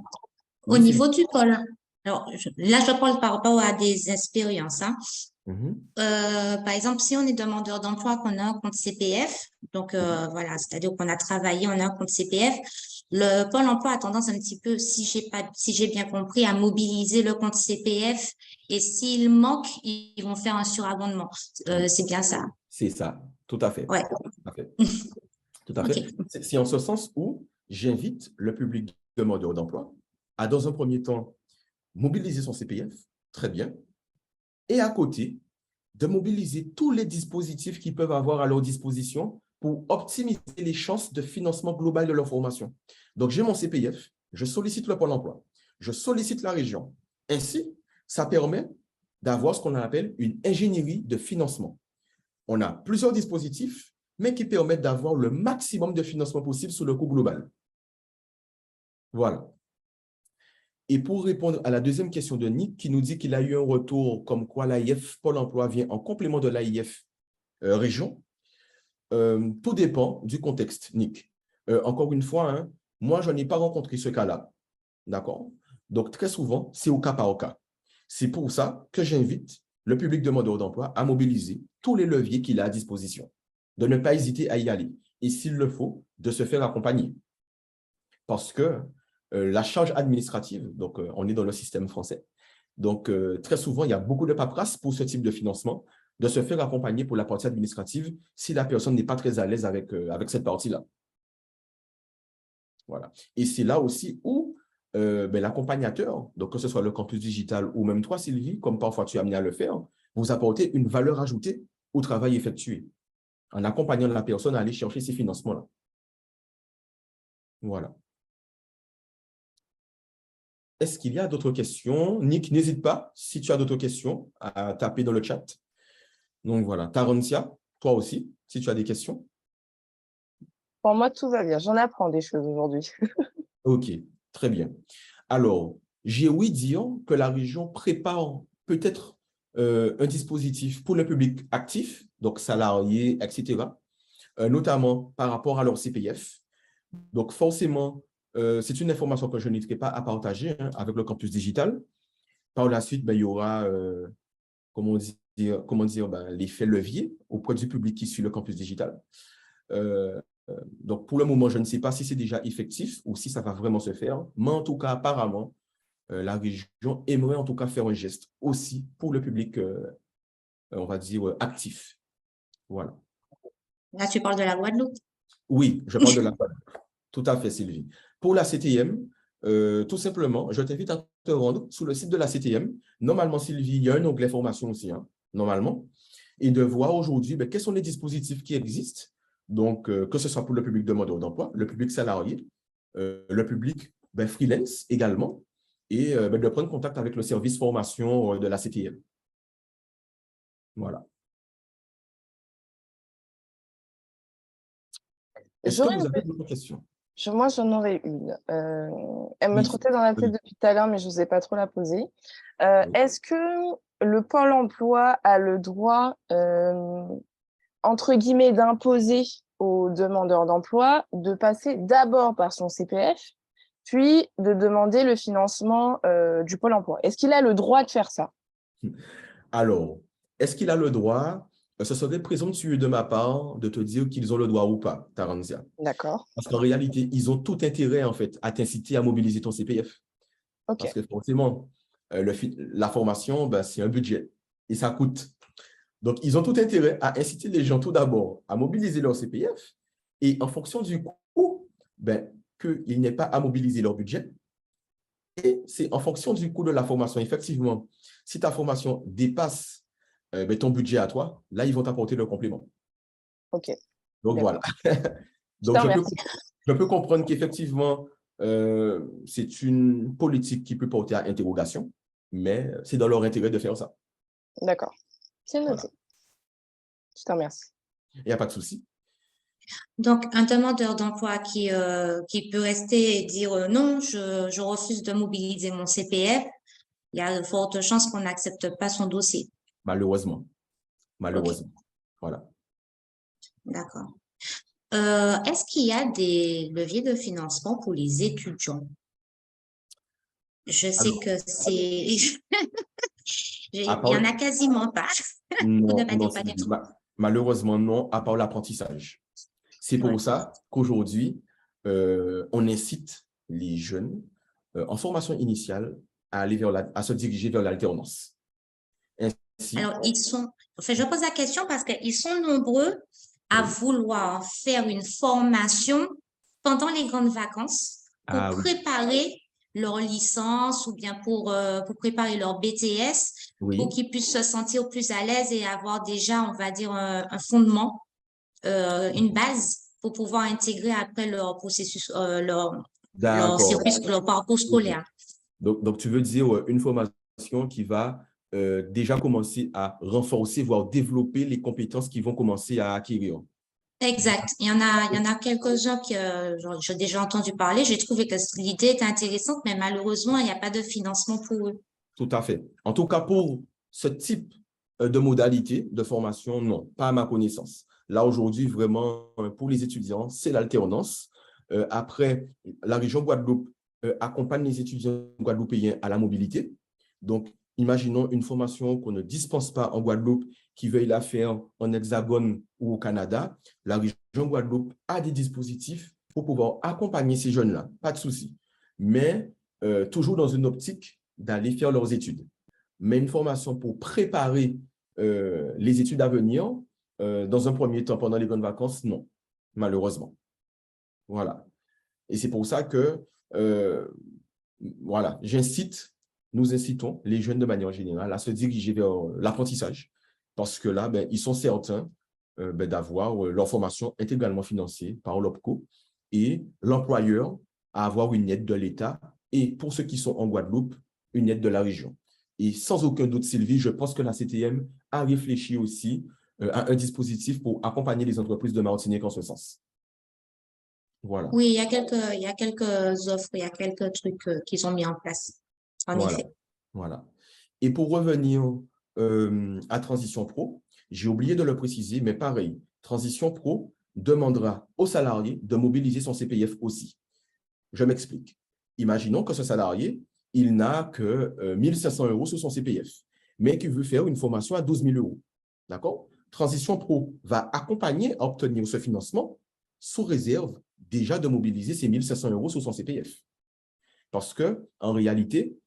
Au niveau du Pôle, Alors, là, je parle par rapport à des expériences, hein. Par exemple, si on est demandeur d'emploi, qu'on a un compte CPF, donc voilà, c'est-à-dire qu'on a travaillé, on a un compte CPF, le Pôle emploi a tendance un petit peu, si j'ai bien compris, à mobiliser le compte CPF et s'il manque, ils vont faire un surabondement. C'est bien ça? C'est ça, tout à fait. Ouais. Tout à fait. Tout à Ok. fait. C'est en ce sens où j'invite le public demandeur d'emploi à, dans un premier temps, mobiliser son CPF, très bien, et à côté, de mobiliser tous les dispositifs qu'ils peuvent avoir à leur disposition pour optimiser les chances de financement global de leur formation. Donc, j'ai mon CPF, je sollicite le Pôle emploi, je sollicite la région. Ainsi, ça permet d'avoir ce qu'on appelle une ingénierie de financement. On a plusieurs dispositifs, mais qui permettent d'avoir le maximum de financement possible sur le coût global. Voilà. Et pour répondre à la deuxième question de Nick, qui nous dit qu'il a eu un retour comme quoi l'AIF Pôle emploi vient en complément de l'AIF région, tout dépend du contexte, Nick. Encore une fois, hein, moi, je n'ai pas rencontré ce cas-là. D'accord? Donc, très souvent, c'est au cas par cas. C'est pour ça que j'invite le public demandeur d'emploi à mobiliser tous les leviers qu'il a à disposition, de ne pas hésiter à y aller. Et s'il le faut, de se faire accompagner. Parce que la charge administrative, donc on est dans le système français, donc très souvent, il y a beaucoup de paperasse pour ce type de financement, de se faire accompagner pour la partie administrative si la personne n'est pas très à l'aise avec cette partie-là. Voilà. Et c'est là aussi où l'accompagnateur, donc que ce soit le campus digital ou même toi, Sylvie, comme parfois tu es amené à le faire, vous apportez une valeur ajoutée au travail effectué, en accompagnant la personne à aller chercher ces financements-là. Voilà. Est-ce qu'il y a d'autres questions? Nick, n'hésite pas, si tu as d'autres questions, à taper dans le chat. Donc voilà. Tarantia, toi aussi, si tu as des questions. Pour moi, tout va bien. J'en apprends des choses aujourd'hui. OK, très bien. Alors, j'ai ouï dire que la région prépare peut-être un dispositif pour le public actif, donc salariés, etc., notamment par rapport à leur CPF. Donc, forcément, c'est une information que je n'hésiterai pas à partager avec le campus digital. Par la suite, il y aura, comment dire l'effet levier auprès du public qui suit le campus digital. Donc, pour le moment, je ne sais pas si c'est déjà effectif ou si ça va vraiment se faire, mais en tout cas, apparemment, la région aimerait en tout cas faire un geste aussi pour le public, on va dire, actif. Voilà. Là, tu parles de la Guadeloupe? Oui, je parle de la Guadeloupe. Tout à fait, Sylvie. Pour la CTM, tout simplement, je t'invite à te rendre sur le site de la CTM. Normalement, Sylvie, il y a un onglet formation aussi, hein, normalement, et de voir aujourd'hui quels sont les dispositifs qui existent. Donc, que ce soit pour le public demandeur d'emploi, le public salarié, le public freelance également, et de prendre contact avec le service formation de la CTM. Voilà. Est-ce que vous avez d'autres questions? Moi, j'en aurais une. Elle me Oui. trottait dans la tête depuis tout à l'heure, mais je n'osais pas trop la poser. Oui. Est-ce que le Pôle emploi a le droit, entre guillemets, d'imposer aux demandeurs d'emploi de passer d'abord par son CPF, puis de demander le financement du Pôle emploi? Est-ce qu'il a le droit de faire ça? Alors, est-ce qu'il a le droit? Ce serait présomptueux de ma part de te dire qu'ils ont le droit ou pas, Taranzia. D'accord. Parce qu'en réalité, ils ont tout intérêt, en fait, à t'inciter à mobiliser ton CPF. OK. Parce que forcément, la formation, c'est un budget et ça coûte. Donc, ils ont tout intérêt à inciter les gens tout d'abord à mobiliser leur CPF et en fonction du coût, qu'ils n'aient pas à mobiliser leur budget. Et c'est en fonction du coût de la formation. Effectivement, si ta formation dépasse ton budget à toi, là, ils vont t'apporter le complément. OK. Donc, voilà. Donc, je peux comprendre qu'effectivement, c'est une politique qui peut porter à interrogation, mais c'est dans leur intérêt de faire ça. D'accord. C'est noté. Voilà. Je te remercie. Il n'y a pas de souci. Donc, un demandeur d'emploi qui peut rester et dire non, je refuse de mobiliser mon CPF, il y a de fortes chances qu'on n'accepte pas son dossier. Malheureusement. Malheureusement. Okay. Voilà. D'accord. Est-ce qu'il y a des leviers de financement pour les étudiants? Je sais Alors, que c'est... à Il y part, en a quasiment pas, pour ne non, pas non, dire pas du Sylvie, tout. malheureusement, non, à part l'apprentissage. C'est Ouais. pour ça qu'aujourd'hui, on incite les jeunes en formation initiale à aller à se diriger vers l'alternance. Ainsi, Alors, enfin, je pose la question parce qu'ils sont nombreux à oui. vouloir faire une formation pendant les grandes vacances pour Ah oui, préparer leur licence ou bien pour préparer leur BTS pour oui, qu'ils puissent se sentir plus à l'aise et avoir déjà, on va dire, un fondement, une base pour pouvoir intégrer après leur processus, d'accord. leur parcours Ok. scolaire. Donc, tu veux dire une formation qui va déjà commencer à renforcer, voire développer les compétences qu'ils vont commencer à acquérir. Exact. Il y en a quelques-uns que j'ai déjà entendu parler. J'ai trouvé que l'idée était intéressante, mais malheureusement, il n'y a pas de financement pour eux. Tout à fait. En tout cas, pour ce type de modalité de formation, non, pas à ma connaissance. Là, aujourd'hui, vraiment, pour les étudiants, c'est l'alternance. Après, la région Guadeloupe accompagne les étudiants guadeloupéens à la mobilité. Donc, imaginons une formation qu'on ne dispense pas en Guadeloupe, qui veuille la faire en Hexagone ou au Canada. La région Guadeloupe a des dispositifs pour pouvoir accompagner ces jeunes-là, pas de souci. Mais toujours dans une optique d'aller faire leurs études. Mais une formation pour préparer les études à venir, dans un premier temps, pendant les bonnes vacances, non, malheureusement. Voilà. Et c'est pour ça que, voilà, nous incitons les jeunes de manière générale à se diriger vers l'apprentissage, parce que là, ben, ils sont certains d'avoir leur formation intégralement financée par l'OPCO et l'employeur à avoir une aide de l'État et pour ceux qui sont en Guadeloupe, une aide de la région. Et sans aucun doute, Sylvie, je pense que la CTM a réfléchi aussi à un dispositif pour accompagner les entreprises de Martinique en ce sens. Voilà. Oui, il y a quelques offres, il y a quelques trucs qu'ils ont mis en place. En Voilà. effet. Voilà. Et pour revenir à Transition Pro, j'ai oublié de le préciser, mais pareil, Transition Pro demandera au salarié de mobiliser son CPF aussi. Je m'explique. Imaginons que ce salarié, il n'a que 1 500 € sur son CPF, mais qu'il veut faire une formation à 12 000 €. D'accord? Transition Pro va accompagner à obtenir ce financement sous réserve déjà de mobiliser ces 1 500 € sur son CPF. Parce que, en réalité,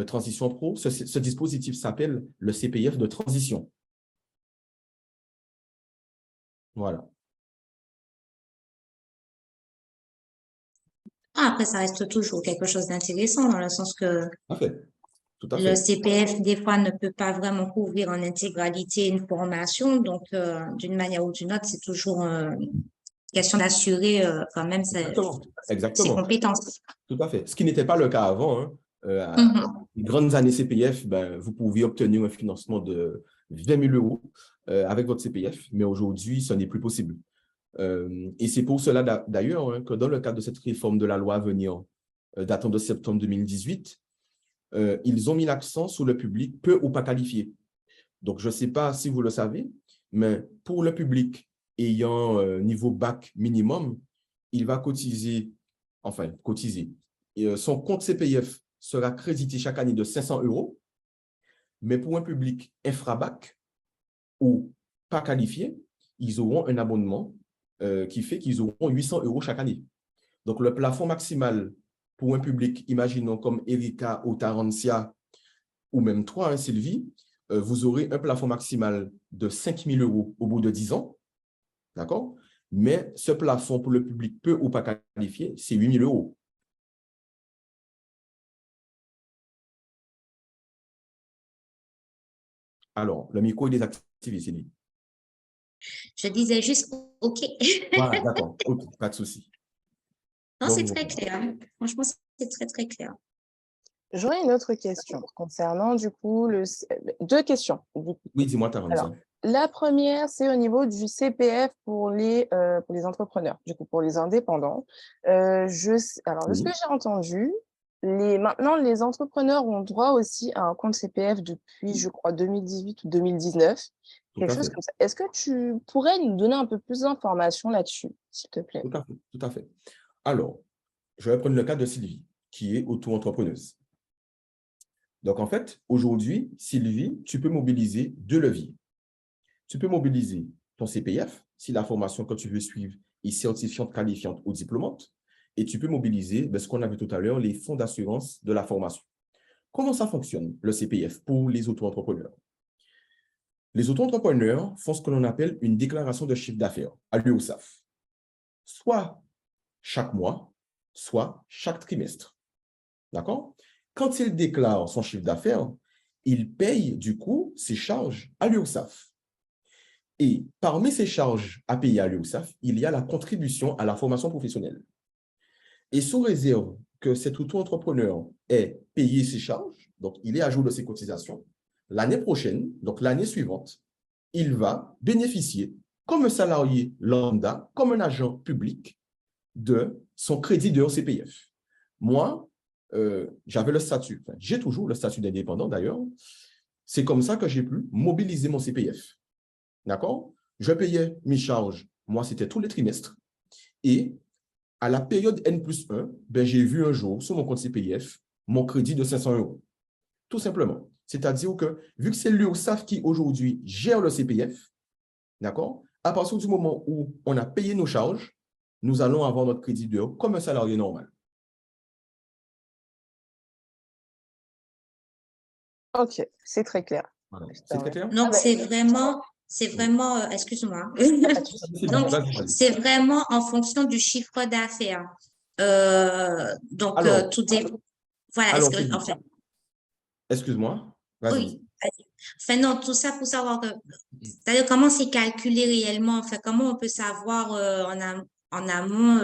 Transition Pro, ce dispositif s'appelle le CPF de transition. Voilà. Ah, après, ça reste toujours quelque chose d'intéressant dans le sens que Tout à fait. Tout à le fait. CPF, des fois, ne peut pas vraiment couvrir en intégralité une formation. Donc, d'une manière ou d'une autre, c'est toujours question d'assurer quand même Exactement. ses Exactement. compétences. Tout à fait. Ce qui n'était pas le cas avant. Hein. À Mhm. les grandes années CPF, ben, vous pouviez obtenir un financement de 20 000 € avec votre CPF, mais aujourd'hui, ce n'est plus possible. Et c'est pour cela d'ailleurs hein, que dans le cadre de cette réforme de la loi à venir, datant de septembre 2018, ils ont mis l'accent sur le public peu ou pas qualifié. Donc, je ne sais pas si vous le savez, mais pour le public ayant niveau bac minimum, il va cotiser, son compte CPF sera crédité chaque année de 500 €, mais pour un public infrabac ou pas qualifié, ils auront un abonnement qui fait qu'ils auront 800 € chaque année. Donc, le plafond maximal pour un public, imaginons comme Erika ou Tarantia, ou même toi, hein, Sylvie, vous aurez un plafond maximal de 5 000 € au bout de 10 ans, d'accord? Mais ce plafond pour le public peu ou pas qualifié, c'est 8 000 €. Alors, le micro est désactivé, Sylvie. Je disais juste OK. Voilà, d'accord. OK, pas de souci. Non, Donc, c'est très voilà. clair. Franchement, c'est très, très clair. J'aurais une autre question concernant du coup deux questions. Du coup. Oui, dis-moi, Alors, Tarantia. la première, c'est au niveau du CPF pour les entrepreneurs, du coup pour les indépendants. Alors, de ce que Oui, j'ai entendu, maintenant, les entrepreneurs ont droit aussi à un compte CPF depuis, je crois, 2018 ou 2019, tout quelque à chose fait. comme ça. Est-ce que tu pourrais nous donner un peu plus d'informations là-dessus, s'il te plaît? Tout à fait. Tout à fait. Alors, je vais prendre le cas de Sylvie, qui est auto-entrepreneuse. Donc, en fait, aujourd'hui, Sylvie, tu peux mobiliser deux leviers. Tu peux mobiliser ton CPF, si la formation que tu veux suivre est certifiante, qualifiante ou diplômante, et tu peux mobiliser ce qu'on a vu tout à l'heure, les fonds d'assurance de la formation. Comment ça fonctionne, le CPF, pour les auto-entrepreneurs? Les auto-entrepreneurs font ce que l'on appelle une déclaration de chiffre d'affaires à l'URSSAF, soit chaque mois, soit chaque trimestre. D'accord? Quand il déclare son chiffre d'affaires, il paye du coup ses charges à l'URSSAF. Et parmi ces charges à payer à l'URSSAF, il y a la contribution à la formation professionnelle. Et sous réserve que cet auto-entrepreneur ait payé ses charges, donc il est à jour de ses cotisations, l'année prochaine, donc l'année suivante, il va bénéficier, comme un salarié lambda, comme un agent public, de son crédit de CPF. Moi, j'avais le statut, enfin, j'ai toujours le statut d'indépendant d'ailleurs. C'est comme ça que j'ai pu mobiliser mon CPF. D'accord? Je payais mes charges, moi, c'était tous les trimestres. Et à la période N+1, j'ai vu un jour sur mon compte CPF mon crédit de 500 €. Tout simplement. C'est-à-dire que, vu que c'est l'URSSAF qui aujourd'hui gère le CPF, d'accord? À partir du moment où on a payé nos charges, nous allons avoir notre crédit d'heure comme un salarié normal. Ok, c'est très clair. Voilà. C'est très clair? Donc, c'est vraiment, excuse-moi. Donc, c'est vraiment en fonction du chiffre d'affaires. Donc, Alors, tout est, voilà, alors, en fait, excuse-moi, vas-y. oui. Enfin, non, tout ça pour savoir que, c'est-à-dire comment c'est calculé réellement, enfin, comment on peut savoir en amont,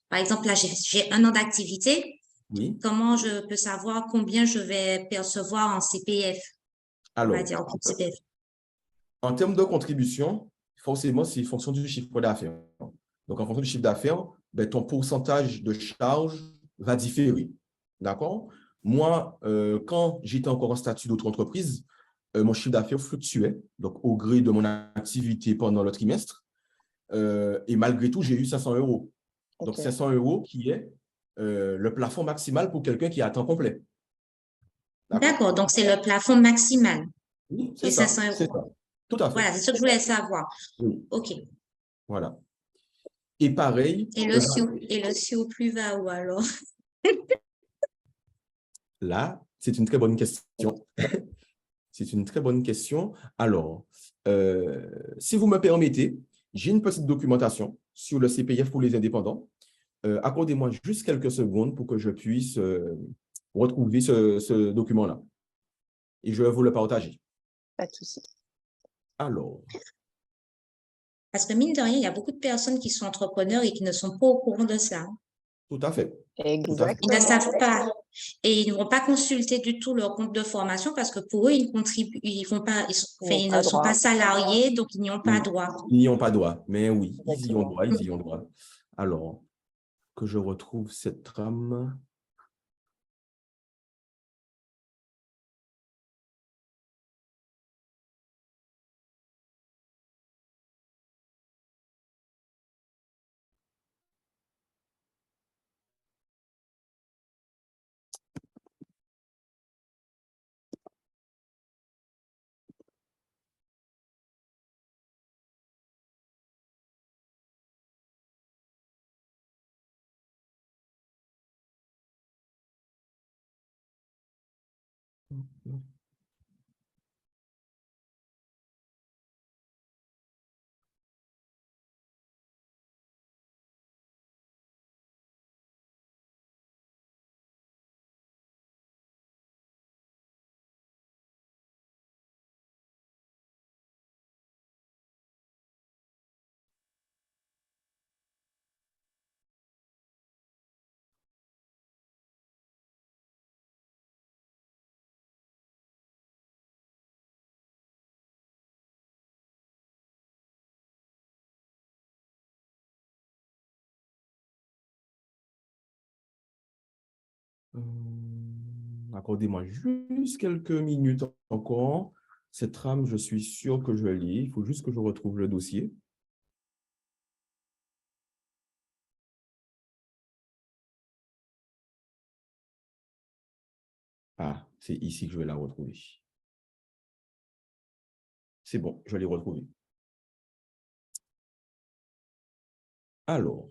par exemple, là, j'ai un an d'activité, Oui. comment je peux savoir combien je vais percevoir en CPF, on va Alors, dire, en CPF. en termes de contribution, forcément, c'est en fonction du chiffre d'affaires. Donc, en fonction du chiffre d'affaires, ton pourcentage de charge va différer. D'accord? Moi, quand j'étais encore en statut d'auto-entreprise, mon chiffre d'affaires fluctuait, donc au gré de mon activité pendant le trimestre. Et malgré tout, j'ai eu 500 €. Donc, 500 € qui est le plafond maximal pour quelqu'un qui est à temps complet. D'accord, donc c'est le plafond maximal. Oui, Et c'est ça, 500 c'est €. ça. Tout à fait. Voilà, c'est ce que je voulais savoir. Oui, OK. voilà. Et pareil, Et le surplus va où alors? là, c'est une très bonne question. C'est une très bonne question. Alors, si vous me permettez, j'ai une petite documentation sur le CPF pour les indépendants. Accordez-moi juste quelques secondes pour que je puisse retrouver ce document-là. Et je vais vous le partager. Pas de souci. Alors, Parce que mine de rien, il y a beaucoup de personnes qui sont entrepreneurs et qui ne sont pas au courant de ça. tout à fait. Exactement. Ils ne savent pas. Et ils ne vont pas consulter du tout leur compte de formation parce que pour eux, ils contribuent, ils font pas, ils ne sont pas salariés, donc ils n'y ont pas droit. Ils n'y ont pas droit, mais oui, ils y ont Exactement. droit, ils y ont droit. Alors, que je retrouve cette trame. Accordez-moi juste quelques minutes encore. Cette trame, je suis sûr que je l'ai. Il faut juste que je retrouve le dossier. Ah, c'est ici que je vais la retrouver. C'est bon, je l'ai retrouvée. Alors,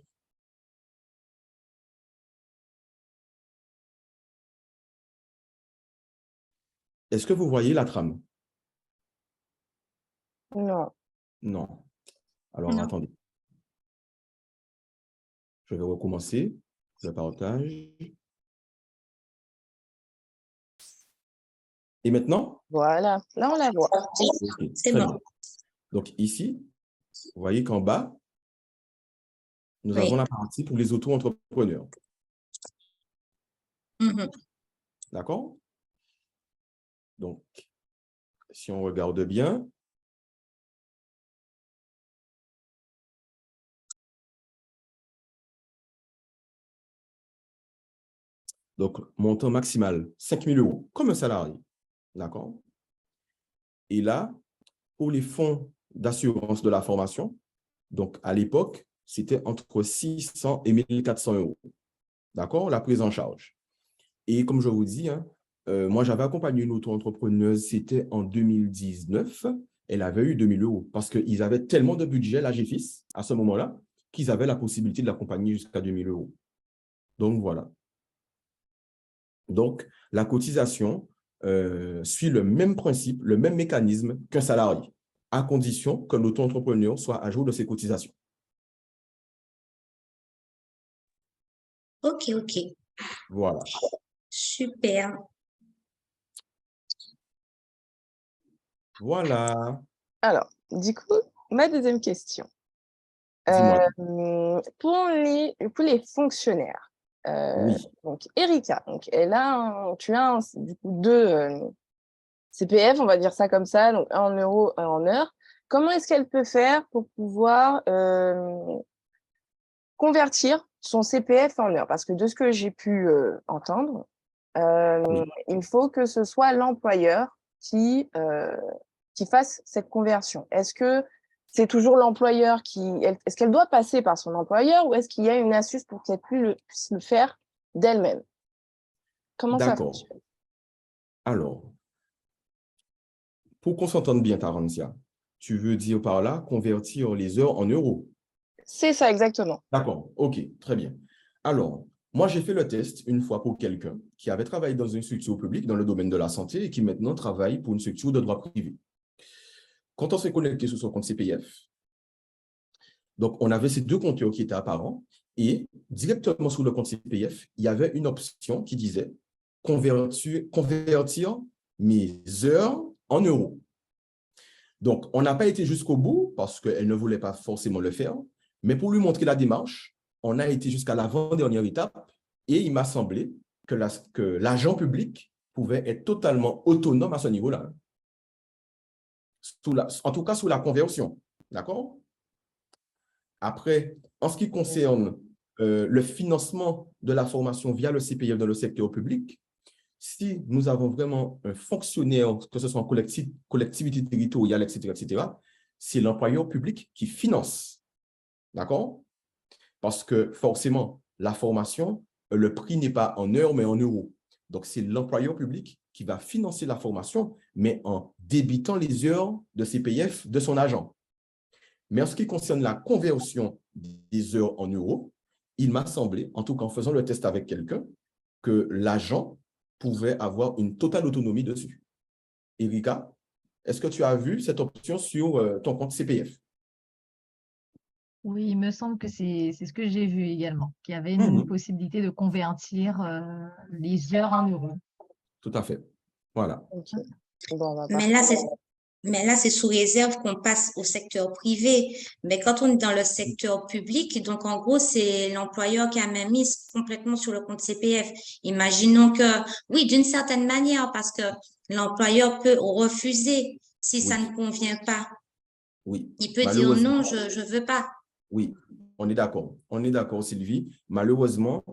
est-ce que vous voyez la trame? Non. Non. Alors, Non. attendez. Je vais recommencer le partage. Et maintenant? Voilà. Là, on la voit. Oui, Ok, c'est très bon. bien. Donc ici, vous voyez qu'en bas, nous avons Oui. la partie pour les auto-entrepreneurs. Mhm. D'accord? Donc, si on regarde bien, donc montant maximal, 5 000 €, comme un salarié. D'accord? Et là, pour les fonds d'assurance de la formation, donc à l'époque, c'était entre 600 et 1 400 €. D'accord? La prise en charge. Et comme je vous dis, hein, moi, j'avais accompagné une auto-entrepreneuse, c'était en 2019. Elle avait eu 2 000 € parce qu'ils avaient tellement de budget, la GFIS, à ce moment-là, qu'ils avaient la possibilité de l'accompagner jusqu'à 2 000 €. Donc, voilà. Donc, la cotisation suit le même principe, le même mécanisme qu'un salarié, à condition que l'auto-entrepreneur soit à jour de ses cotisations. Ok, ok. Voilà. Super. Voilà. Alors, du coup, ma deuxième question. Dis-moi. Pour les fonctionnaires, Oui. donc Erika, donc tu as du coup 2 CPF, on va dire ça comme ça, donc 1 en euros, 1 en heures. Comment est-ce qu'elle peut faire pour pouvoir convertir son CPF en heures? Parce que de ce que j'ai pu entendre, Oui. il faut que ce soit l'employeur qui fasse cette conversion. Est-ce que c'est toujours l'employeur est-ce qu'elle doit passer par son employeur ou est-ce qu'il y a une astuce pour qu'elle puisse le faire d'elle-même? Comment ça D'accord. fonctionne? Alors, pour qu'on s'entende bien, Tarantia, tu veux dire par là convertir les heures en euros? C'est ça, exactement. D'accord, ok, très bien. Alors, moi, j'ai fait le test une fois pour quelqu'un qui avait travaillé dans une structure publique dans le domaine de la santé et qui maintenant travaille pour une structure de droit privé. Quand on s'est connecté sur son compte CPF, donc on avait ces deux compteurs qui étaient apparents et directement sur le compte CPF, il y avait une option qui disait convertir mes heures en euros. Donc, on n'a pas été jusqu'au bout parce qu'elle ne voulait pas forcément le faire, mais pour lui montrer la démarche, on a été jusqu'à l'avant-dernière étape et il m'a semblé que l'agent public pouvait être totalement autonome à ce niveau-là. En tout cas, sous la conversion. D'accord? Après, en ce qui concerne le financement de la formation via le CPF dans le secteur public, si nous avons vraiment un fonctionnaire, que ce soit en collectivité territoriale, etc., c'est l'employeur public qui finance. D'accord? Parce que forcément, la formation, le prix n'est pas en heures, mais en euros. Donc, c'est l'employeur public qui va financer la formation, mais en débitant les heures de CPF de son agent. Mais en ce qui concerne la conversion des heures en euros, il m'a semblé, en tout cas en faisant le test avec quelqu'un, que l'agent pouvait avoir une totale autonomie dessus. Erika, est-ce que tu as vu cette option sur ton compte CPF? Oui, il me semble que c'est ce que j'ai vu également, qu'il y avait une Mhm, possibilité de convertir les heures en euros. tout à fait. Voilà. Ok. Bon, on va Mais là, c'est sous réserve qu'on passe au secteur privé. Mais quand on est dans le secteur public, donc en gros, c'est l'employeur qui a main mise complètement sur le compte CPF. Imaginons que, oui, d'une certaine manière, parce que l'employeur peut refuser si ça Oui, ne convient pas. oui. Il peut dire non, Malheureusement, je veux pas. oui, on est d'accord. On est d'accord, Sylvie. Malheureusement,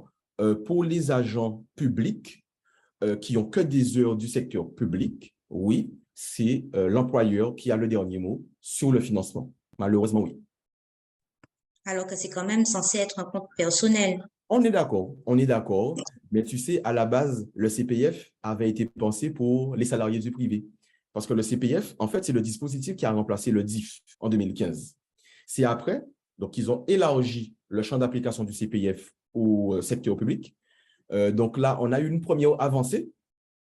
pour les agents publics qui ont que des heures du secteur public, oui, c'est l'employeur qui a le dernier mot sur le financement. Malheureusement, oui. Alors que c'est quand même censé être un compte personnel. On est d'accord, on est d'accord. Mais tu sais, à la base, le CPF avait été pensé pour les salariés du privé. Parce que le CPF, en fait, c'est le dispositif qui a remplacé le DIF en 2015. C'est après, donc, ils ont élargi le champ d'application du CPF au secteur public. Donc là, on a eu une première avancée.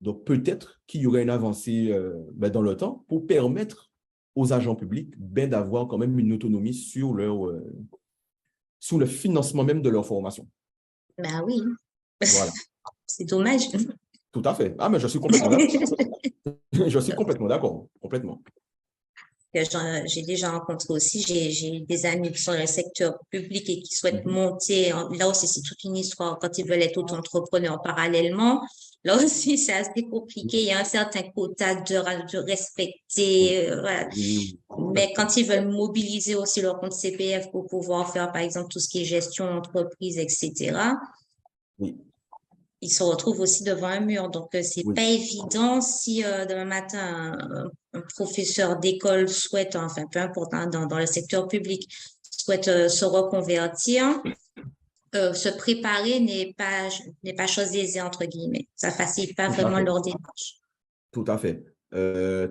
Donc, peut-être qu'il y aurait une avancée dans le temps pour permettre aux agents publics d'avoir quand même une autonomie sur le financement même de leur formation. Ben oui, Voilà, c'est dommage. tout à fait. Ah, mais je suis complètement d'accord. Je suis complètement d'accord, complètement. J'ai déjà rencontré aussi, j'ai des amis qui sont dans le secteur public et qui souhaitent monter. Là aussi, c'est toute une histoire quand ils veulent être auto-entrepreneurs parallèlement. Là aussi, c'est assez compliqué. Il y a un certain quota d'heures à de respecter. Voilà. Oui, Mais quand ils veulent mobiliser aussi leur compte CPF pour pouvoir faire, par exemple, tout ce qui est gestion d'entreprise, etc., oui, ils se retrouvent aussi devant un mur. Donc, c'est oui. pas évident si demain matin, un professeur d'école souhaite, enfin, peu importe, hein, dans le secteur public, souhaite se reconvertir, se préparer n'est pas chose aisée, entre guillemets. Ça facilite pas Tout à vraiment fait. leur démarche. Tout à fait.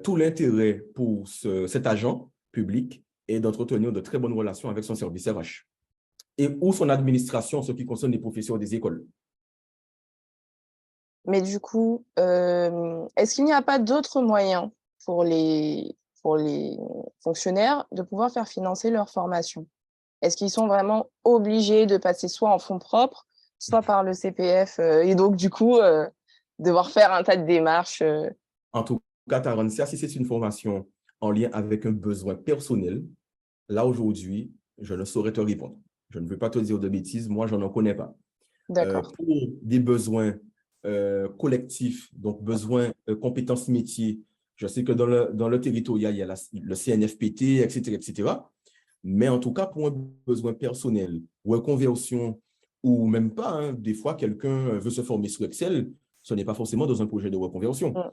Tout l'intérêt pour cet agent public est d'entretenir de très bonnes relations avec son service RH et ou son administration en ce qui concerne les professeurs des écoles. Mais du coup, est-ce qu'il n'y a pas d'autres moyens pour les fonctionnaires de pouvoir faire financer leur formation? Est-ce qu'ils sont vraiment obligés de passer soit en fonds propres, soit par le CPF, et donc du coup, devoir faire un tas de démarches, En tout cas, Taransia, si c'est une formation en lien avec un besoin personnel, là aujourd'hui, je ne saurais te répondre. Je ne veux pas te dire de bêtises, moi, je n'en connais pas. D'accord. Pour des besoins collectifs, donc besoins compétences métiers, je sais que dans le territorial, il y a le CNFPT, etc., etc. Mais en tout cas, pour un besoin personnel ou une conversion, ou même pas, hein, des fois, quelqu'un veut se former sur Excel, ce n'est pas forcément dans un projet de reconversion. Mmh.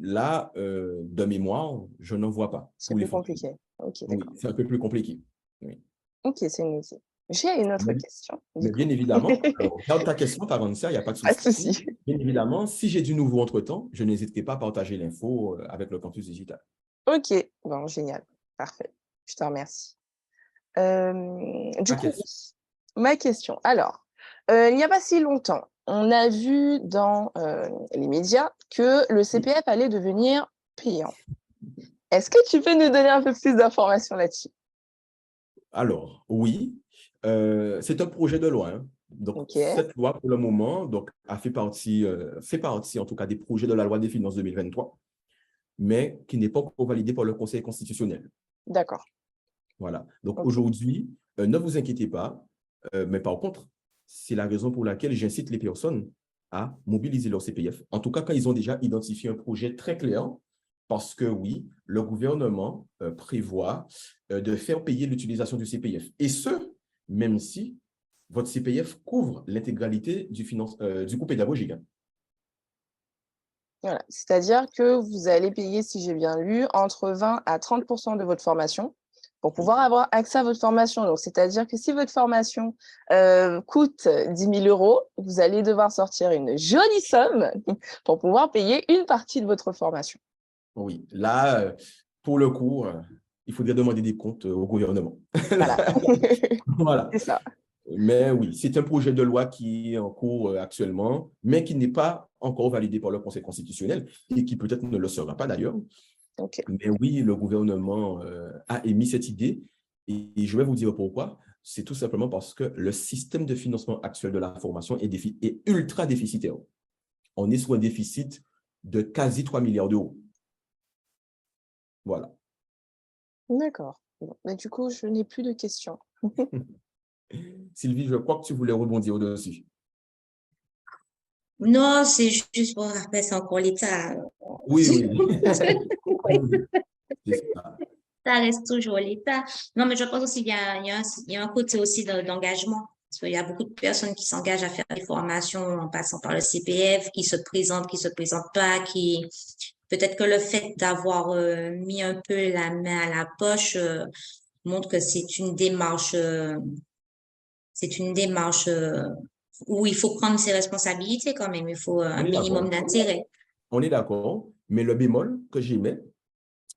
Là, de mémoire, je n'en vois pas. C'est Pour les plus fonctionnaires. compliqué. OK, Oui, d'accord. c'est un peu plus compliqué. Oui. OK, c'est noté. J'ai une autre Mais, question, du mais bien coup. évidemment, alors, garde ta question, Taransia, il n'y a pas de Pas de souci. souci. Bien évidemment, si j'ai du nouveau entre-temps, je n'hésiterai pas à partager l'info avec le campus digital. OK, bon, génial, parfait. Je te remercie. Du Ma coup, question. ma question. Alors, il n'y a pas si longtemps, on a vu dans, les médias que le CPF allait devenir payant. Est-ce que tu peux nous donner un peu plus d'informations là-dessus? Alors, oui, c'est un projet de loi, hein. Donc, OK, cette loi, pour le moment, donc, fait partie, en tout cas, des projets de la loi des finances 2023, mais qui n'est pas encore validé par le Conseil constitutionnel. d'accord. Voilà. Donc, OK. aujourd'hui, ne vous inquiétez pas, mais par contre, c'est la raison pour laquelle j'incite les personnes à mobiliser leur CPF. En tout cas, quand ils ont déjà identifié un projet très clair, parce que oui, le gouvernement prévoit de faire payer l'utilisation du CPF. Et ce, même si votre CPF couvre l'intégralité du coût pédagogique, hein. Voilà, c'est-à-dire que vous allez payer, si j'ai bien lu, entre 20 à 30 de votre formation pour pouvoir avoir accès à votre formation. Donc, c'est-à-dire que si votre formation coûte 10 000 €, vous allez devoir sortir une jolie somme pour pouvoir payer une partie de votre formation. Oui, là, pour le coup, il faudrait demander des comptes au gouvernement. Voilà, Voilà. c'est ça. Mais oui, c'est un projet de loi qui est en cours actuellement, mais qui n'est pas encore validé par le Conseil constitutionnel et qui peut-être ne le sera pas d'ailleurs. OK. Mais oui, le gouvernement a émis cette idée et je vais vous dire pourquoi. C'est tout simplement parce que le système de financement actuel de la formation est ultra déficitaire. On est sur un déficit de quasi 3 milliards d'euros. Voilà. D'accord. Bon, mais du coup, je n'ai plus de questions. Sylvie, je crois que tu voulais rebondir au-dessus. Non, c'est juste pour rappeler, c'est encore l'État. Oui, oui. Oui, c'est ça. Ça reste toujours l'État. Non, mais je pense aussi qu'il y a un côté aussi d'engagement. Parce qu'il y a beaucoup de personnes qui s'engagent à faire des formations en passant par le CPF, qui se présentent pas, qui peut-être que le fait d'avoir mis un peu la main à la poche montre que c'est une démarche où il faut prendre ses responsabilités quand même. Il faut On un est minimum d'accord. d'intérêt. On est d'accord, mais le bémol que j'émets,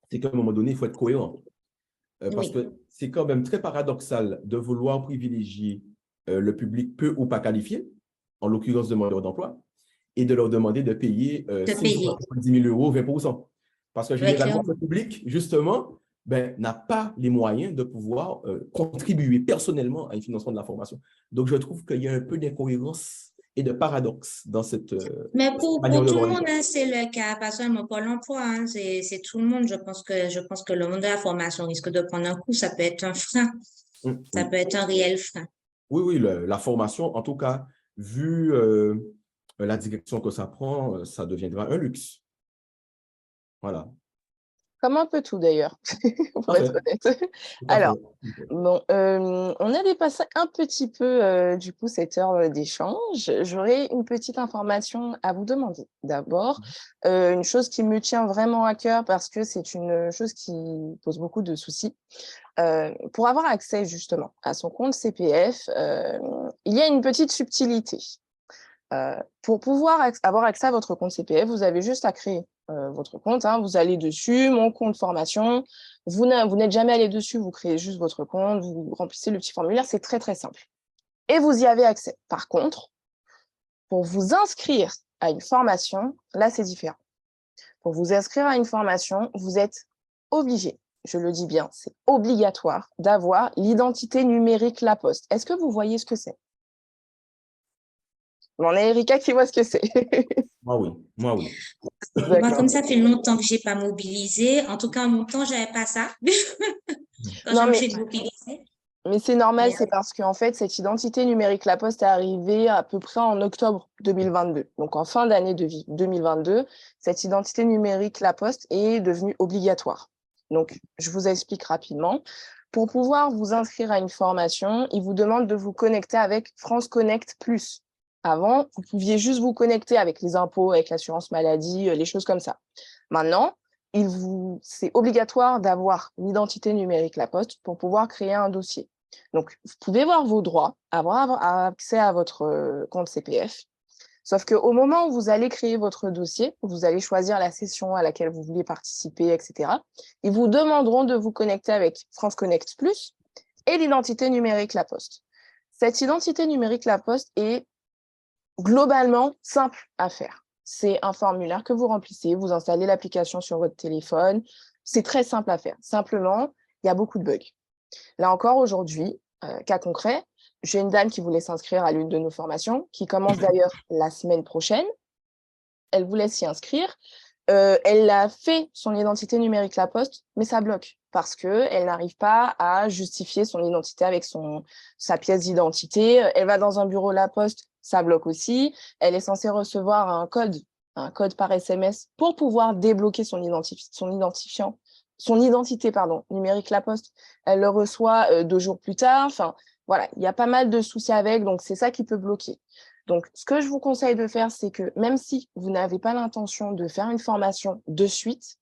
c'est qu'à un moment donné, il faut être cohérent. Parce Oui. que c'est quand même très paradoxal de vouloir privilégier le public peu ou pas qualifié, en l'occurrence demandeurs d'emploi, et de leur demander de payer De 6 payer. mois, 10 000 euros, 20%. Parce que Oui, généralement, clairement. le public, justement, ben, n'a pas les moyens de pouvoir contribuer personnellement à un financement de la formation. Donc, je trouve qu'il y a un peu d'incohérence et de paradoxe dans cette Mais manière pour de tout le voir les monde, choses. hein, c'est le cas, pas seulement pour l'emploi, hein, c'est tout le monde. Je pense que le monde de la formation risque de prendre un coup. Ça peut être un frein. Ça peut Oui, être un réel frein. oui, oui, la formation, en tout cas, vu la direction que ça prend, ça deviendra un luxe. Voilà. Comme un peu tout d'ailleurs, Tout pour à être fait. honnête. Tout à Alors, fait. bon, on a dépassé un petit peu, du coup, cette heure d'échange. J'aurais une petite information à vous demander. D'abord, une chose qui me tient vraiment à cœur parce que c'est une chose qui pose beaucoup de soucis. Pour avoir accès justement à son compte CPF, il y a une petite subtilité. Pour pouvoir avoir accès à votre compte CPF, vous avez juste à créer votre compte, hein. Vous allez dessus, mon compte formation. Vous n'êtes jamais allé dessus, vous créez juste votre compte, vous remplissez le petit formulaire, c'est très, très simple. Et vous y avez accès. Par contre, pour vous inscrire à une formation, là, c'est différent. Pour vous inscrire à une formation, vous êtes obligé, je le dis bien, c'est obligatoire d'avoir l'identité numérique La Poste. Est-ce que vous voyez ce que c'est? On a Erika qui voit ce que c'est. Moi, oui. Moi, oui. Moi, comme D'accord. ça fait longtemps que j'ai pas mobilisé. En tout cas, en mon temps, j'avais pas ça. Quand je Non, me mais suis mobilisée. Mais c'est normal, Mais c'est parce qu'en fait, cette identité numérique La Poste est arrivée à peu près en octobre 2022. Donc, en fin d'année de vie 2022, cette identité numérique La Poste est devenue obligatoire. Donc, je vous explique rapidement. Pour pouvoir vous inscrire à une formation, il vous demande de vous connecter avec France Connect Plus. Avant, vous pouviez juste vous connecter avec les impôts, avec l'assurance maladie, les choses comme ça. Maintenant, c'est obligatoire d'avoir l'identité numérique La Poste pour pouvoir créer un dossier. Donc, vous pouvez voir vos droits, avoir accès à votre compte CPF. Sauf qu'au moment où vous allez créer votre dossier, vous allez choisir la session à laquelle vous voulez participer, etc. Ils vous demanderont de vous connecter avec France Connect Plus et l'identité numérique La Poste. Cette identité numérique La Poste est globalement simple à faire. C'est un formulaire que vous remplissez, vous installez l'application sur votre téléphone. C'est très simple à faire. Simplement, il y a beaucoup de bugs. Là encore, aujourd'hui, cas concret, j'ai une dame qui voulait s'inscrire à l'une de nos formations, qui commence d'ailleurs la semaine prochaine. Elle voulait s'y inscrire. Elle a fait son identité numérique La Poste, mais ça bloque parce qu'elle n'arrive pas à justifier son identité avec sa pièce d'identité. Elle va dans un bureau La Poste, ça bloque aussi. Elle est censée recevoir un code par SMS pour pouvoir débloquer son identité numérique La Poste. Elle le reçoit 2 jours plus tard. Enfin, voilà, il y a pas mal de soucis avec, donc c'est ça qui peut bloquer. Donc, ce que je vous conseille de faire, c'est que même si vous n'avez pas l'intention de faire une formation de suite,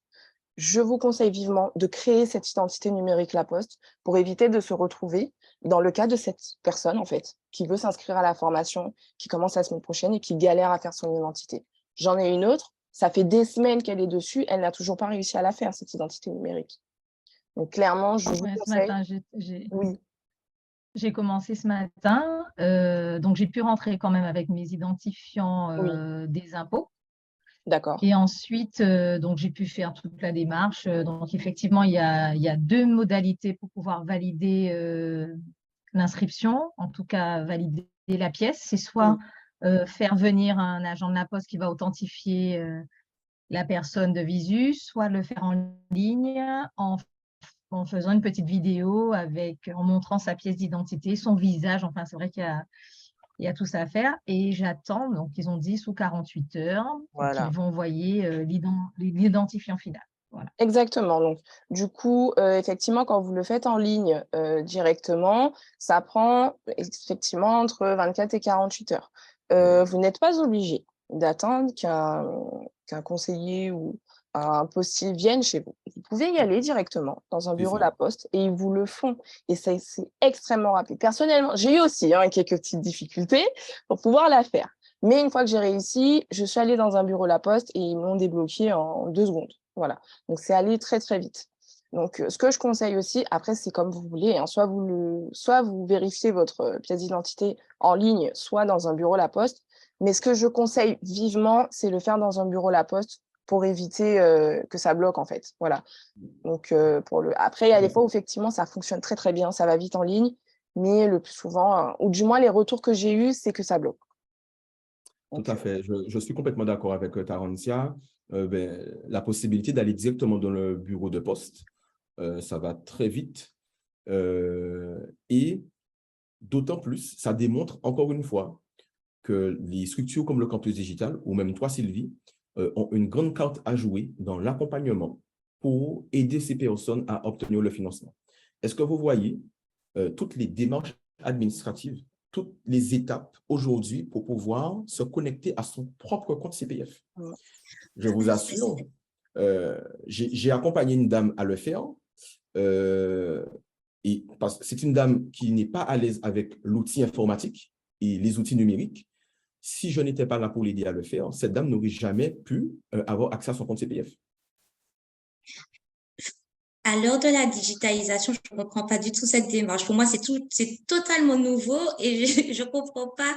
je vous conseille vivement de créer cette identité numérique La Poste pour éviter de se retrouver dans le cas de cette personne, en fait, qui veut s'inscrire à la formation, qui commence la semaine prochaine et qui galère à faire son identité. J'en ai une autre, ça fait des semaines qu'elle est dessus, elle n'a toujours pas réussi à la faire, cette identité numérique. Donc, clairement, je vous Ouais, ce conseille, matin, oui, j'ai commencé ce matin, donc j'ai pu rentrer quand même avec mes identifiants oui, des impôts. d'accord, Et ensuite, donc j'ai pu faire toute la démarche. Donc effectivement, il y a 2 modalités pour pouvoir valider l'inscription, en tout cas valider la pièce. C'est soit oui, faire venir un agent de la Poste qui va authentifier la personne de visu, soit le faire en ligne en faisant une petite vidéo en montrant sa pièce d'identité, son visage. Enfin, c'est vrai qu'il y a tout ça à faire. Et j'attends, donc ils ont 10 ou 48 heures, qu'ils voilà. vont envoyer l'identifiant final. Voilà. Exactement. Donc, du coup, effectivement, quand vous le faites en ligne directement, ça prend effectivement entre 24 et 48 heures. Vous n'êtes pas obligé d'attendre qu'un conseiller ou un postier vienne chez vous. Vous pouvez y aller directement dans un bureau de la Poste et ils vous le font. Et c'est extrêmement rapide. Personnellement, j'ai eu aussi quelques petites difficultés pour pouvoir la faire. Mais une fois que j'ai réussi, je suis allée dans un bureau de la Poste et ils m'ont débloqué en 2 secondes. Voilà. Donc, c'est allé très, très vite. Donc, ce que je conseille aussi, après, c'est comme vous voulez, soit vous vérifiez votre pièce d'identité en ligne, soit dans un bureau de la Poste. Mais ce que je conseille vivement, c'est le faire dans un bureau de la Poste pour éviter que ça bloque, en fait. Voilà. Donc, après, il y a des fois où, effectivement, ça fonctionne très, très bien, ça va vite en ligne, mais le plus souvent, ou du moins les retours que j'ai eus, c'est que ça bloque. Tout à fait. Je suis complètement d'accord avec Tarantia. La possibilité d'aller directement dans le bureau de poste, ça va très vite. Et d'autant plus, ça démontre encore une fois que les structures comme le campus digital, ou même toi, Sylvie, ont une grande carte à jouer dans l'accompagnement pour aider ces personnes à obtenir le financement. Est-ce que vous voyez toutes les démarches administratives, toutes les étapes aujourd'hui pour pouvoir se connecter à son propre compte CPF? Je vous assure, j'ai accompagné une dame à le faire. Et parce que c'est une dame qui n'est pas à l'aise avec l'outil informatique et les outils numériques. Si je n'étais pas là pour l'aider à le faire, cette dame n'aurait jamais pu avoir accès à son compte CPF. À l'heure de la digitalisation, je ne comprends pas du tout cette démarche. Pour moi, c'est totalement nouveau et je comprends pas.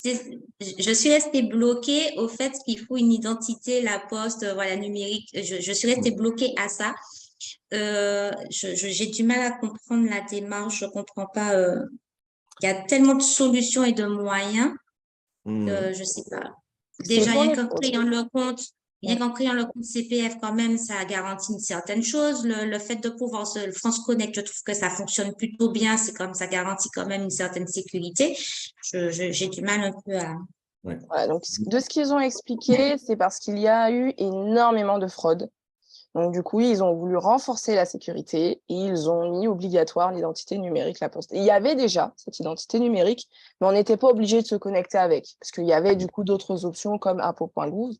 Je suis restée bloquée au fait qu'il faut une identité, la poste, voilà, numérique. Je suis restée bloquée à ça. J'ai du mal à comprendre la démarche. Je comprends pas. Il y a tellement de solutions et de moyens. Je sais pas. Déjà, rien qu'en créant le compte. Rien qu'en créant le compte CPF, quand même, ça garantit une certaine chose. Le fait de pouvoir France Connect, je trouve que ça fonctionne plutôt bien. C'est comme ça garantit quand même une certaine sécurité. J'ai du mal un peu à… Ouais. Voilà, donc, de ce qu'ils ont expliqué, c'est parce qu'il y a eu énormément de fraude. Donc, du coup, ils ont voulu renforcer la sécurité et ils ont mis obligatoire l'identité numérique La Poste. Et il y avait déjà cette identité numérique, mais on n'était pas obligé de se connecter avec, parce qu'il y avait du coup d'autres options comme impôt.gouv.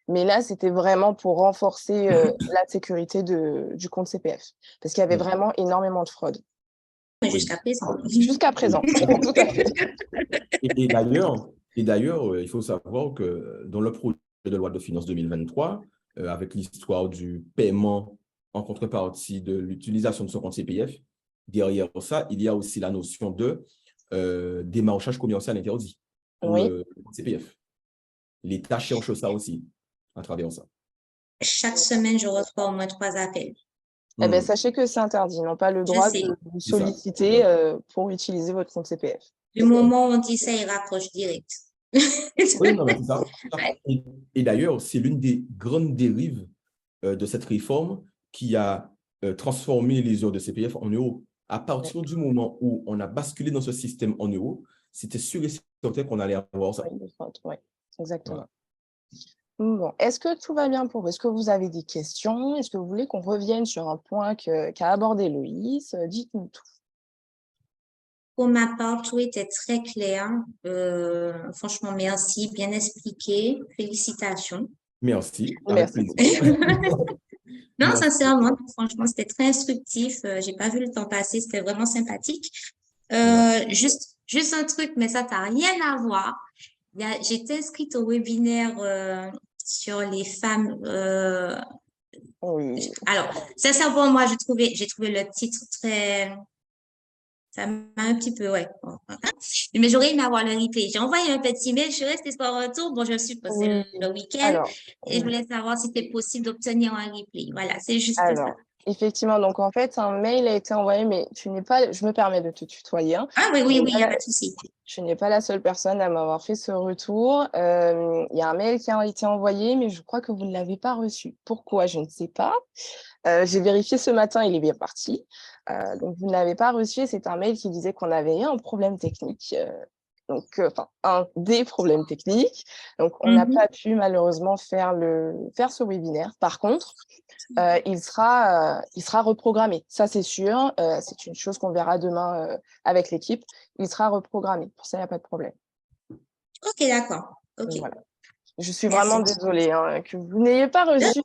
Mais là, c'était vraiment pour renforcer la sécurité du compte CPF, parce qu'il y avait vraiment énormément de fraude. Jusqu'à présent. Jusqu'à présent, tout à fait. Et d'ailleurs, il faut savoir que dans le projet de loi de finances 2023, avec l'histoire du paiement en contrepartie de l'utilisation de son compte CPF, derrière ça, il y a aussi la notion de démarchage commercial interdit pour le compte CPF. L'État cherche ça aussi à travers ça. Chaque semaine, je reçois au moins 3 appels. Eh bien, sachez que c'est interdit. Ils n'ont pas le droit de vous solliciter pour utiliser votre compte CPF. Du moment où on dit ça, ils raccrochent direct. Oui, non, mais c'est ça. Et d'ailleurs, c'est l'une des grandes dérives de cette réforme qui a transformé les heures de CPF en euros. À partir du moment où on a basculé dans ce système en euros, c'était sûr et certain qu'on allait avoir ça. Oui, exactement. Voilà. Bon, est-ce que tout va bien pour vous? Est-ce que vous avez des questions? Est-ce que vous voulez qu'on revienne sur un point qu'a abordé Loïs? Dites-nous tout. Pour ma part, tout était très clair. Franchement, merci, bien expliqué. Félicitations. Merci, avec plaisir. Non, merci. Sincèrement, franchement, c'était très instructif. J'ai pas vu le temps passer, c'était vraiment sympathique. Juste un truc, mais ça n'a rien à voir. J'étais inscrite au webinaire sur les femmes. Oui. Alors, sincèrement, moi, j'ai trouvé le titre très… Ça m'a un petit peu, ouais. Mais j'aurais aimé avoir le replay. J'ai envoyé un petit mail, je suis restée sur retour. Bon, je suis passée le week-end et je voulais savoir si c'était possible d'obtenir un replay. Voilà, c'est juste ça. Effectivement, donc en fait, un mail a été envoyé, mais je me permets de te tutoyer. Ah oui, il n'y a pas de souci. Je n'ai pas la seule personne à m'avoir fait ce retour. Il y a un mail qui a été envoyé, mais je crois que vous ne l'avez pas reçu. Pourquoi? Je ne sais pas. J'ai vérifié ce matin, il est bien parti. Donc, vous ne l'avez pas reçu. C'est un mail qui disait qu'on avait eu un problème technique. Un des problèmes techniques. Donc, on n'a pas pu malheureusement faire ce webinaire. Par contre, il sera reprogrammé. Ça, c'est sûr. C'est une chose qu'on verra demain avec l'équipe. Il sera reprogrammé. Pour ça, il n'y a pas de problème. Ok, d'accord. Ok. Voilà. Je suis Merci. vraiment désolée que vous n'ayez pas reçu,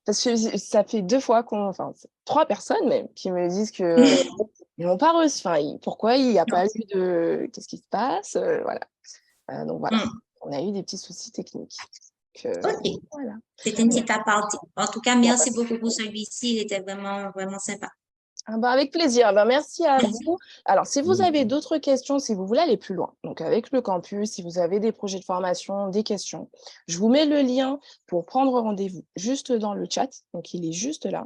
parce que ça fait 2 fois enfin, 3 personnes même qui me disent qu'ils n'ont pas reçu. Enfin, pourquoi il n'y a pas eu de. Qu'est-ce qui se passe? Voilà. Donc voilà, on a eu des petits soucis techniques. OK. Voilà. C'était une petite aparté. En tout cas, merci beaucoup pour celui-ci. Il était vraiment, vraiment sympa. Avec plaisir. Merci à vous. Alors, si vous avez d'autres questions, si vous voulez aller plus loin, donc avec le campus, si vous avez des projets de formation, des questions, je vous mets le lien pour prendre rendez-vous juste dans le chat. Donc, il est juste là.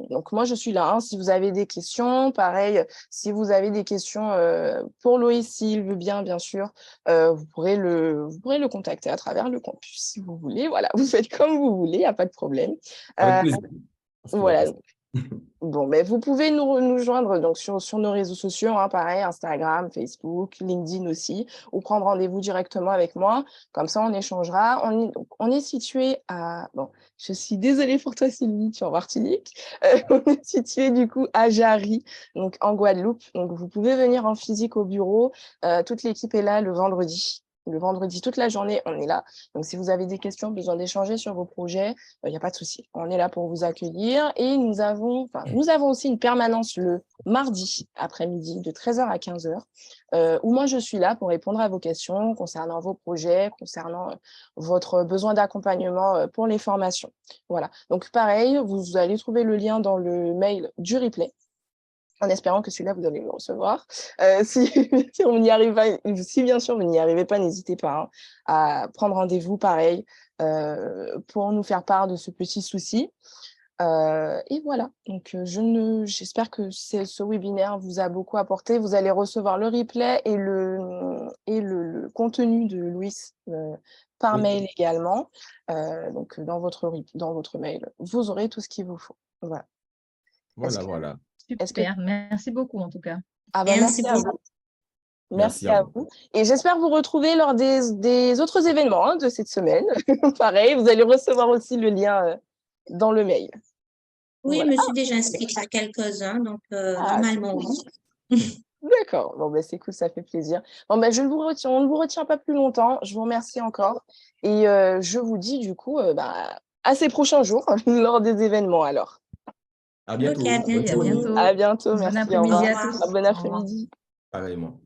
Donc, moi, je suis là. Si vous avez des questions, pareil, si vous avez des questions pour Loïs, s'il veut bien sûr, vous pourrez le contacter à travers le campus, si vous voulez. Voilà, vous faites comme vous voulez, il n'y a pas de problème. Avec plaisir. Voilà. Bon, vous pouvez nous joindre donc sur nos réseaux sociaux, pareil, Instagram, Facebook, LinkedIn aussi, ou prendre rendez-vous directement avec moi. Comme ça, on échangera. On est situé à... Bon, je suis désolée pour toi, Sylvie, tu es en Martinique. On est situé du coup à Jarry, donc en Guadeloupe. Donc, vous pouvez venir en physique au bureau. Toute l'équipe est là le vendredi. Le vendredi, toute la journée, on est là. Donc, si vous avez des questions, besoin d'échanger sur vos projets, il n'y a pas de souci. On est là pour vous accueillir. Et nous avons aussi une permanence le mardi après-midi de 13h à 15h, où moi, je suis là pour répondre à vos questions concernant vos projets, concernant votre besoin d'accompagnement pour les formations. Voilà. Donc, pareil, vous allez trouver le lien dans le mail du replay, en espérant que celui-là, vous allez le recevoir. Si on n'y arrive pas, si bien sûr vous n'y arrivez pas, n'hésitez pas à prendre rendez-vous, pareil, pour nous faire part de ce petit souci. Et voilà, donc j'espère que ce webinaire vous a beaucoup apporté. Vous allez recevoir le replay et le contenu de Louis par mail également. Donc dans votre mail, vous aurez tout ce qu'il vous faut. Voilà. Voilà. Super, merci beaucoup en tout cas. Merci à vous. Merci à vous. Et j'espère vous retrouver lors des autres événements de cette semaine. Pareil, vous allez recevoir aussi le lien dans le mail. Oui, je me suis déjà inscrite à quelques-uns, donc normalement, oui. D'accord, c'est cool, ça fait plaisir. On ne vous retient pas plus longtemps. Je vous remercie encore. Et je vous dis du coup à ces prochains jours lors des événements alors. À bientôt. Ok, à bientôt. À bientôt. À bientôt, Bon merci. après-midi Au à revoir. tous. Bon après-midi. Pareillement.